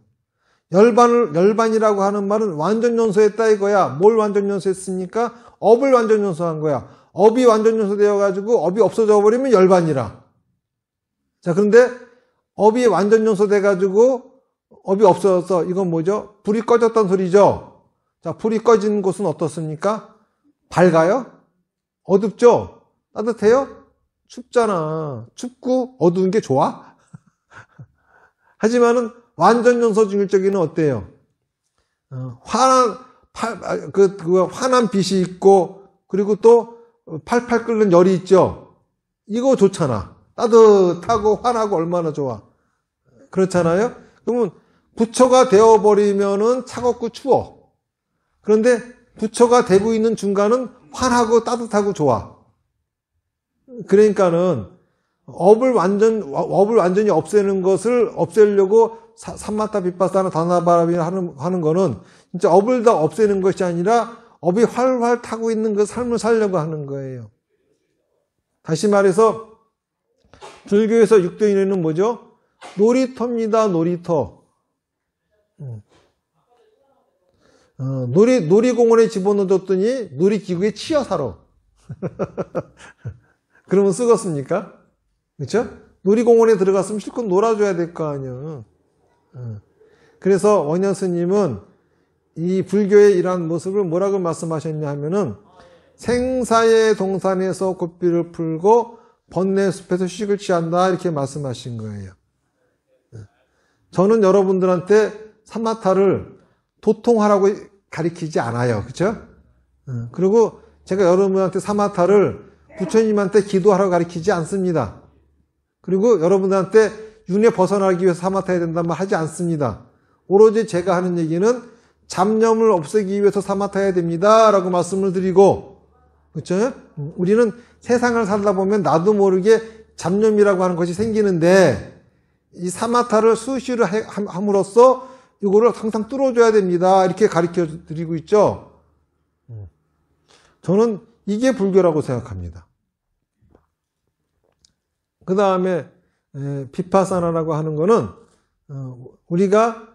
열반이라고 하는 말은 완전 연소했다 이거야. 뭘 완전 연소했습니까? 업을 완전 연소한 거야. 업이 완전 연소되어가지고 업이 없어져 버리면 열반이라. 자, 그런데 업이 완전 연소돼가지고 업이 없어져서 이건 뭐죠? 불이 꺼졌다는 소리죠. 자, 불이 꺼진 곳은 어떻습니까? 밝아요? 어둡죠? 따뜻해요? 춥잖아. 춥고 어두운 게 좋아? 하지만은 완전 연소 중일 적에는 어때요? 환한 빛이 있고, 그리고 또 팔팔 끓는 열이 있죠? 이거 좋잖아. 따뜻하고 환하고 얼마나 좋아. 그렇잖아요? 그러면 부처가 되어버리면은 차갑고 추워. 그런데 부처가 되고 있는 중간은 환하고 따뜻하고 좋아. 그러니까는 업을 완전히 없애는 것을 없애려고 삼마타 빗바사나 다나바라비나 하는 거는 진짜 업을 다 없애는 것이 아니라 업이 활활 타고 있는 그 삶을 살려고 하는 거예요. 다시 말해서 불교에서 육도인회는 뭐죠? 놀이터입니다. 놀이터. 놀이공원에 집어넣어줬더니 놀이기구에 치여 살아. 그러면 쓰겠습니까? 그렇죠? 놀이공원에 들어갔으면 실컷 놀아줘야 될 거 아니야. 그래서 원효 스님은 이 불교의 이러한 모습을 뭐라고 말씀하셨냐 하면은 생사의 동산에서 고삐를 풀고 번뇌 숲에서 휴식을 취한다 이렇게 말씀하신 거예요. 저는 여러분들한테 사마타를 도통하라고 가르치지 않아요. 그렇죠? 그리고 제가 여러분한테 사마타를 부처님한테 기도하라고 가르치지 않습니다. 그리고 여러분들한테 윤회 벗어나기 위해서 사마타 해야 된다는 말 하지 않습니다. 오로지 제가 하는 얘기는 잡념을 없애기 위해서 사마타 해야 됩니다 라고 말씀을 드리고, 그렇죠? 우리는 세상을 살다 보면 나도 모르게 잡념이라고 하는 것이 생기는데 이 사마타를 수시로 함으로써 이거를 항상 뚫어줘야 됩니다 이렇게 가르쳐 드리고 있죠. 저는 이게 불교라고 생각합니다. 그 다음에 비파사나라고 하는 거는 우리가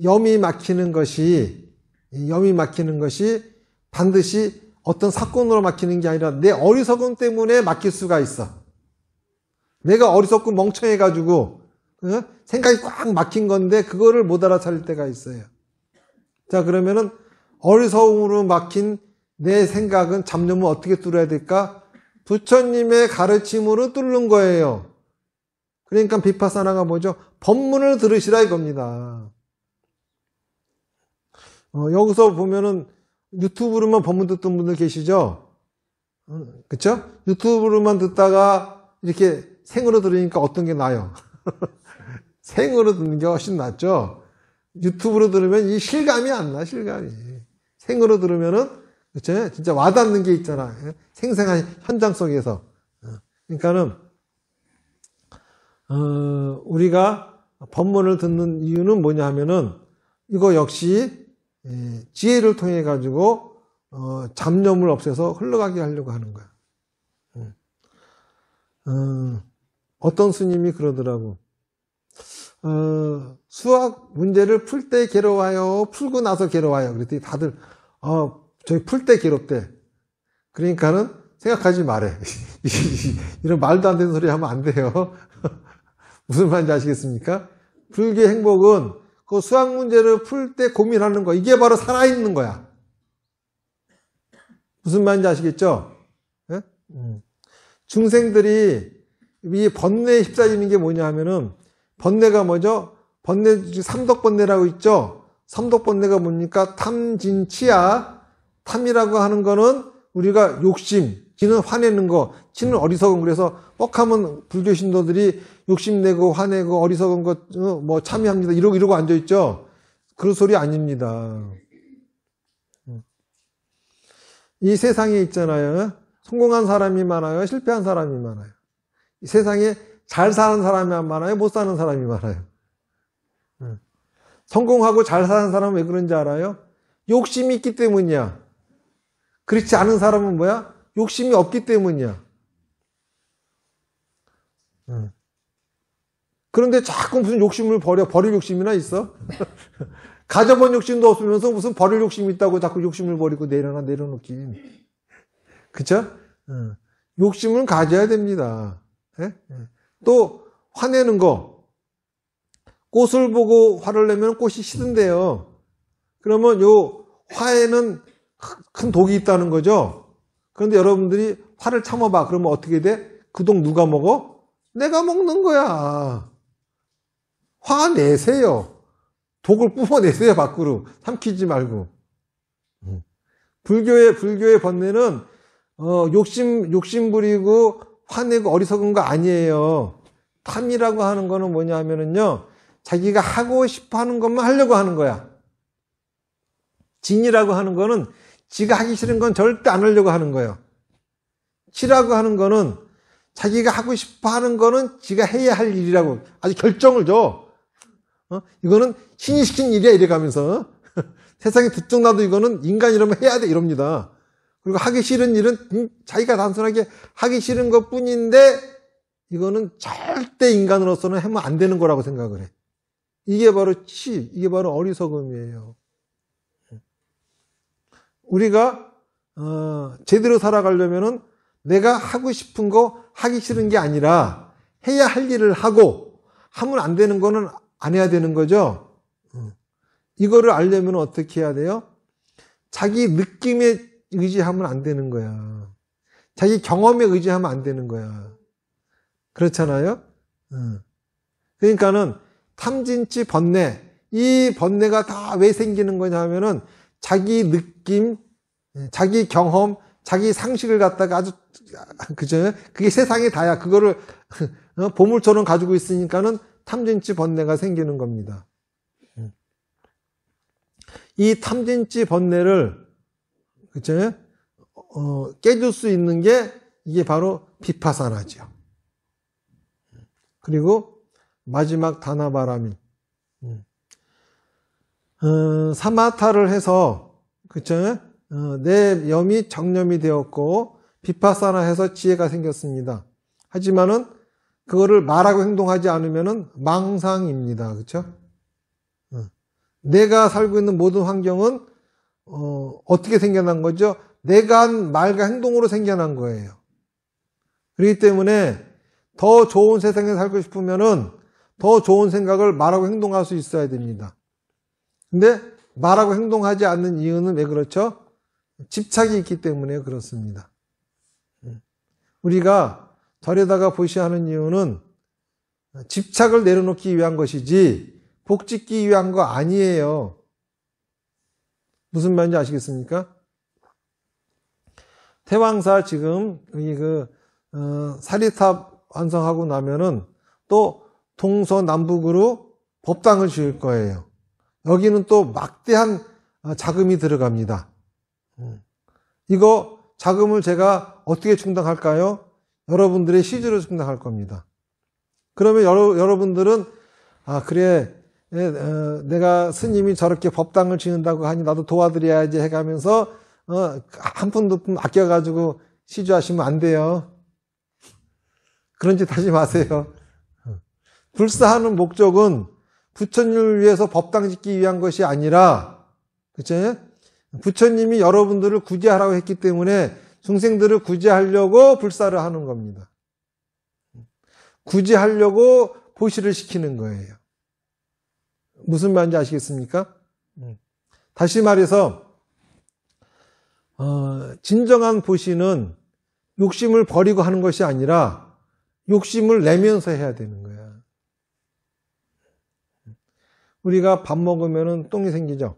염이 막히는 것이 반드시 어떤 사건으로 막히는 게 아니라 내 어리석음 때문에 막힐 수가 있어. 내가 어리석고 멍청해가지고 생각이 꽉 막힌 건데 그거를 못 알아차릴 때가 있어요. 자, 그러면은 어리석음으로 막힌 내 생각은 잡념을 어떻게 뚫어야 될까? 부처님의 가르침으로 뚫는 거예요. 그러니까 비파사나가 뭐죠? 법문을 들으시라 이겁니다. 여기서 보면은 유튜브로만 법문 듣던 분들 계시죠? 그쵸? 유튜브로만 듣다가 이렇게 생으로 들으니까 어떤 게 나아요? 생으로 듣는 게 훨씬 낫죠? 유튜브로 들으면 이 실감이 안 나, 실감이. 생으로 들으면은, 그쵸? 진짜 와닿는 게 있잖아. 생생한 현장 속에서. 그러니까는, 우리가 법문을 듣는 이유는 뭐냐 하면은, 이거 역시 지혜를 통해 가지고 잡념을 없애서 흘러가게 하려고 하는 거야. 어떤 스님이 그러더라고. 수학 문제를 풀 때 괴로워요, 풀고 나서 괴로워요. 그랬더니 다들 저희 풀 때 괴롭대. 그러니까는 생각하지 말해. 이런 말도 안 되는 소리 하면 안 돼요. 무슨 말인지 아시겠습니까? 불교의 행복은 그 수학 문제를 풀 때 고민하는 거, 이게 바로 살아있는 거야. 무슨 말인지 아시겠죠? 네? 중생들이 이 번뇌에 휩싸이는 게 뭐냐 하면은, 번뇌가 뭐죠? 번뇌, 삼독번뇌라고 있죠? 삼독번뇌가 뭡니까? 탐진치야. 탐이라고 하는 거는 우리가 욕심, 지는 화내는 거, 지는 어리석은, 그래서 뻑하면 불교 신도들이 욕심내고 화내고 어리석은 거 뭐 참여합니다 이러고 앉아있죠. 그런 소리 아닙니다. 이 세상에 있잖아요, 성공한 사람이 많아요, 실패한 사람이 많아요. 이 세상에 잘 사는 사람이 많아요, 못 사는 사람이 많아요. 성공하고 잘 사는 사람은 왜 그런지 알아요? 욕심이 있기 때문이야. 그렇지 않은 사람은 뭐야? 욕심이 없기 때문이야. 그런데 자꾸 무슨 욕심을 버릴 욕심이나 있어? 가져본 욕심도 없으면서 무슨 버릴 욕심이 있다고 자꾸 욕심을 버리고 내려놓긴. 그쵸? 욕심은 가져야 됩니다. 또 화내는 거. 꽃을 보고 화를 내면 꽃이 시든대요. 그러면 요 화에는 큰 독이 있다는 거죠. 그런데 여러분들이 화를 참아봐. 그러면 어떻게 돼? 그 독 누가 먹어? 내가 먹는 거야. 화 내세요. 독을 뿜어내세요, 밖으로. 삼키지 말고. 불교의 번뇌는, 욕심 부리고 화내고 어리석은 거 아니에요. 탐이라고 하는 거는 뭐냐 하면은요, 자기가 하고 싶어 하는 것만 하려고 하는 거야. 진이라고 하는 거는 지가 하기 싫은 건 절대 안 하려고 하는 거예요. 치라고 하는 거는 자기가 하고 싶어 하는 거는 지가 해야 할 일이라고 아주 결정을 줘. 이거는 신이 시킨 일이야 이래가면서 세상에 들쭉나도 이거는 인간이라면 해야 돼 이럽니다. 그리고 하기 싫은 일은 자기가 단순하게 하기 싫은 것 뿐인데 이거는 절대 인간으로서는 하면 안 되는 거라고 생각을 해. 이게 바로 이게 바로 어리석음이에요. 우리가 제대로 살아가려면은 내가 하고 싶은 거 하기 싫은 게 아니라 해야 할 일을 하고 하면 안 되는 거는 안 해야 되는 거죠. 이거를 알려면 어떻게 해야 돼요? 자기 느낌에 의지하면 안 되는 거야. 자기 경험에 의지하면 안 되는 거야. 그렇잖아요? 그러니까는 탐진치 번뇌, 이 번뇌가 다 왜 생기는 거냐 하면은 자기 느낌, 자기 경험, 자기 상식을 갖다가 아주, 그죠? 그게 세상이 다야. 그거를 보물처럼 가지고 있으니까는 탐진치 번뇌가 생기는 겁니다. 이 탐진치 번뇌를, 그죠? 깨줄 수 있는 게 이게 바로 비파사나죠. 그리고 마지막 다나바라미. 사마타를 해서, 그쵸? 내 염이 정념이 되었고, 비파사나 해서 지혜가 생겼습니다. 하지만은, 그거를 말하고 행동하지 않으면은 망상입니다. 그쵸? 내가 살고 있는 모든 환경은, 어떻게 생겨난 거죠? 내가 한 말과 행동으로 생겨난 거예요. 그렇기 때문에, 더 좋은 세상에 살고 싶으면은, 더 좋은 생각을 말하고 행동할 수 있어야 됩니다. 근데 말하고 행동하지 않는 이유는 왜 그렇죠? 집착이 있기 때문에 그렇습니다. 우리가 절에다가 보시하는 이유는 집착을 내려놓기 위한 것이지 복 짓기 위한 거 아니에요. 무슨 말인지 아시겠습니까? 태왕사 지금 사리탑 완성하고 나면은 또 동서남북으로 법당을 지을 거예요. 여기는 또 막대한 자금이 들어갑니다. 이거 자금을 제가 어떻게 충당할까요? 여러분들의 시주로 충당할 겁니다. 그러면 여러분들은 그래 내가 스님이 저렇게 법당을 지는다고 하니 나도 도와드려야지 해가면서 한 푼 두 푼 아껴가지고 시주하시면 안 돼요. 그런 짓 하지 마세요. 불사하는 목적은 부처님을 위해서 법당 짓기 위한 것이 아니라, 그쵸? 부처님이 여러분들을 구제하라고 했기 때문에 중생들을 구제하려고 불사를 하는 겁니다. 구제하려고 보시를 시키는 거예요. 무슨 말인지 아시겠습니까? 다시 말해서, 진정한 보시는 욕심을 버리고 하는 것이 아니라 욕심을 내면서 해야 되는 거야. 우리가 밥 먹으면 똥이 생기죠.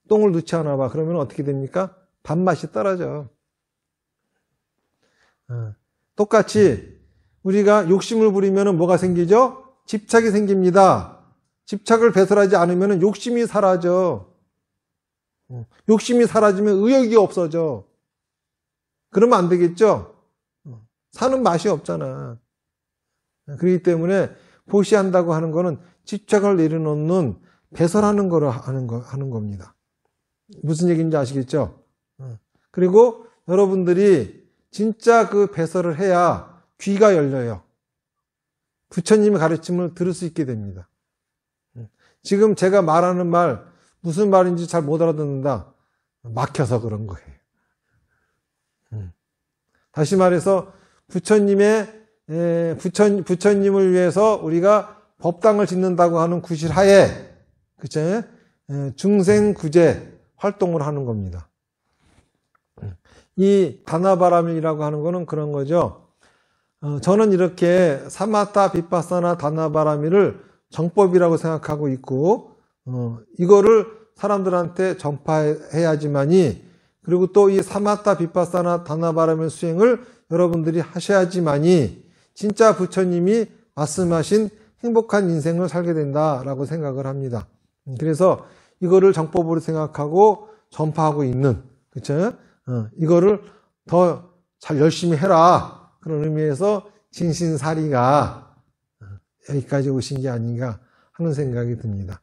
똥을 넣지 않아 봐. 그러면 어떻게 됩니까? 밥맛이 떨어져. 똑같이 우리가 욕심을 부리면 뭐가 생기죠? 집착이 생깁니다. 집착을 배설하지 않으면 욕심이 사라져. 욕심이 사라지면 의욕이 없어져. 그러면 안 되겠죠? 사는 맛이 없잖아. 그렇기 때문에 보시한다고 하는 거는 집착을 내려놓는 배설하는 거를 하는 겁니다. 무슨 얘기인지 아시겠죠? 그리고 여러분들이 진짜 그 배설을 해야 귀가 열려요. 부처님의 가르침을 들을 수 있게 됩니다. 지금 제가 말하는 말 무슨 말인지 잘 못 알아듣는다. 막혀서 그런 거예요. 다시 말해서 부처님을 위해서 우리가 법당을 짓는다고 하는 구실하에, 그쵸? 중생구제 활동을 하는 겁니다. 이 다나바라밀이라고 하는 거는 그런 거죠. 저는 이렇게 사마타, 비파사나, 다나바라밀을 정법이라고 생각하고 있고, 이거를 사람들한테 전파해야지만이, 그리고 또 이 사마타, 비파사나, 다나바라밀 수행을 여러분들이 하셔야지만이 진짜 부처님이 말씀하신 행복한 인생을 살게 된다라고 생각을 합니다. 그래서 이거를 정법으로 생각하고 전파하고 있는, 그쵸? 이거를 더 잘 열심히 해라. 그런 의미에서 진신사리가 여기까지 오신 게 아닌가 하는 생각이 듭니다.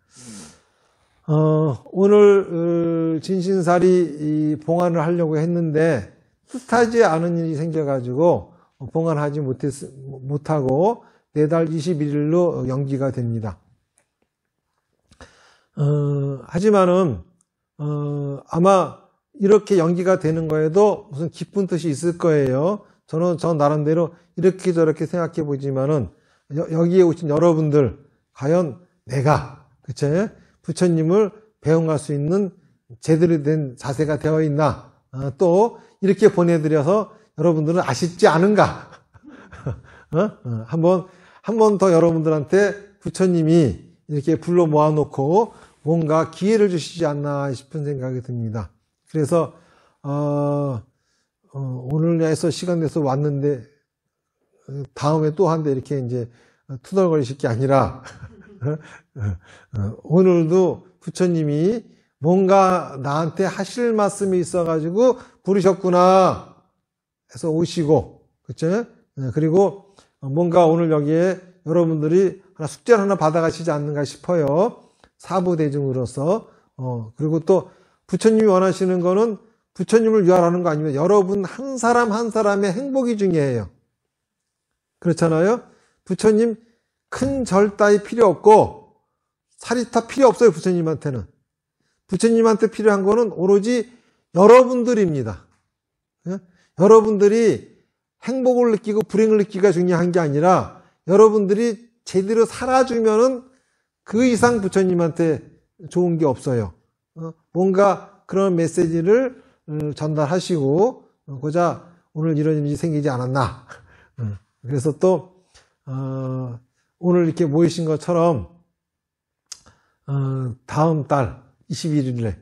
오늘 진신사리 봉안을 하려고 했는데 뜻하지 않은 일이 생겨가지고 봉안하지 못하고 내달 21일로 연기가 됩니다. 하지만은 아마 이렇게 연기가 되는 거에도 무슨 깊은 뜻이 있을 거예요. 저는 저 나름대로 이렇게 저렇게 생각해 보지만은 여기에 오신 여러분들 과연 내가 그쵸? 부처님을 배웅할 수 있는 제대로 된 자세가 되어 있나? 또 이렇게 보내드려서 여러분들은 아쉽지 않은가? 한 번 더 여러분들한테 부처님이 이렇게 불러 모아놓고 뭔가 기회를 주시지 않나 싶은 생각이 듭니다. 그래서 오늘 해서 시간 내서 왔는데 다음에 또 한데 이렇게 이제 투덜거리실 게 아니라 오늘도 부처님이 뭔가 나한테 하실 말씀이 있어가지고 부르셨구나 해서 오시고, 그쵸? 그리고 뭔가 오늘 여기에 여러분들이 숙제를 하나 받아가시지 않는가 싶어요. 사부대중으로서. 그리고 또 부처님이 원하시는 거는 부처님을 위하라는 거 아니면 여러분 한 사람 한 사람의 행복이 중요해요. 그렇잖아요? 부처님 큰 절 따위 필요 없고 사리타 필요 없어요. 부처님한테는. 부처님한테 필요한 거는 오로지 여러분들입니다. 여러분들이 행복을 느끼고 불행을 느끼기가 중요한 게 아니라 여러분들이 제대로 살아주면은 그 이상 부처님한테 좋은 게 없어요. 뭔가 그런 메시지를 전달하시고 고자 오늘 이런 일이 생기지 않았나. 그래서 또 오늘 이렇게 모이신 것처럼 다음 달 21일에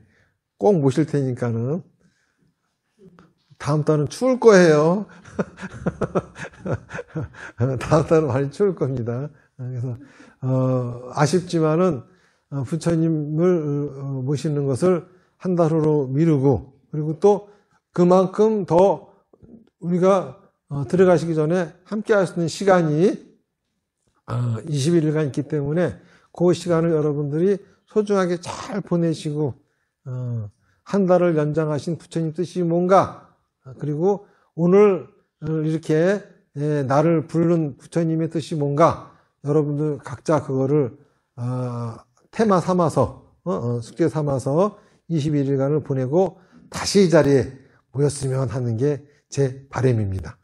꼭 모실 테니까는 다음 달은 추울 거예요. 다음 달은 많이 추울 겁니다. 그래서 아쉽지만은 부처님을 모시는 것을 한 달 후로 미루고, 그리고 또 그만큼 더 우리가 들어가시기 전에 함께 할 수 있는 시간이 21일간 있기 때문에 그 시간을 여러분들이 소중하게 잘 보내시고 한 달을 연장하신 부처님 뜻이 뭔가, 그리고 오늘 이렇게 나를 부르는 부처님의 뜻이 뭔가 여러분들 각자 그거를 테마 삼아서 숙제 삼아서 21일간을 보내고 다시 이 자리에 모였으면 하는 게 제 바람입니다.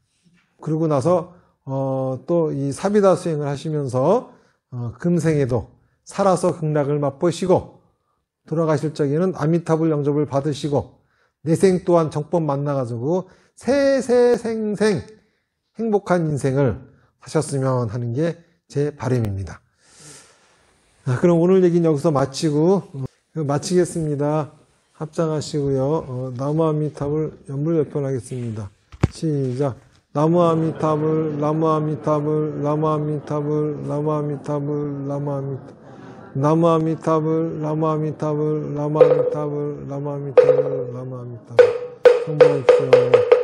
그러고 나서 또 이 사비다 수행을 하시면서 금생에도 살아서 극락을 맛보시고 돌아가실 적에는 아미타불 영접을 받으시고 내생 또한 정법 만나가지고 세세생생 행복한 인생을 사셨으면 하는 게 제 바람입니다. 그럼 오늘 얘기는 여기서 마치겠습니다. 합장하시고요. 나무아미타불 연불열편하겠습니다. 시작. 나무아미타불, 나무아미타불, 나무아미타불, 나무아미타불, 나무아미타불, 나무아미타불, 나무아미타불, 나무아미타불, 나무아미타불, 나무아미타불. 성불하십시오.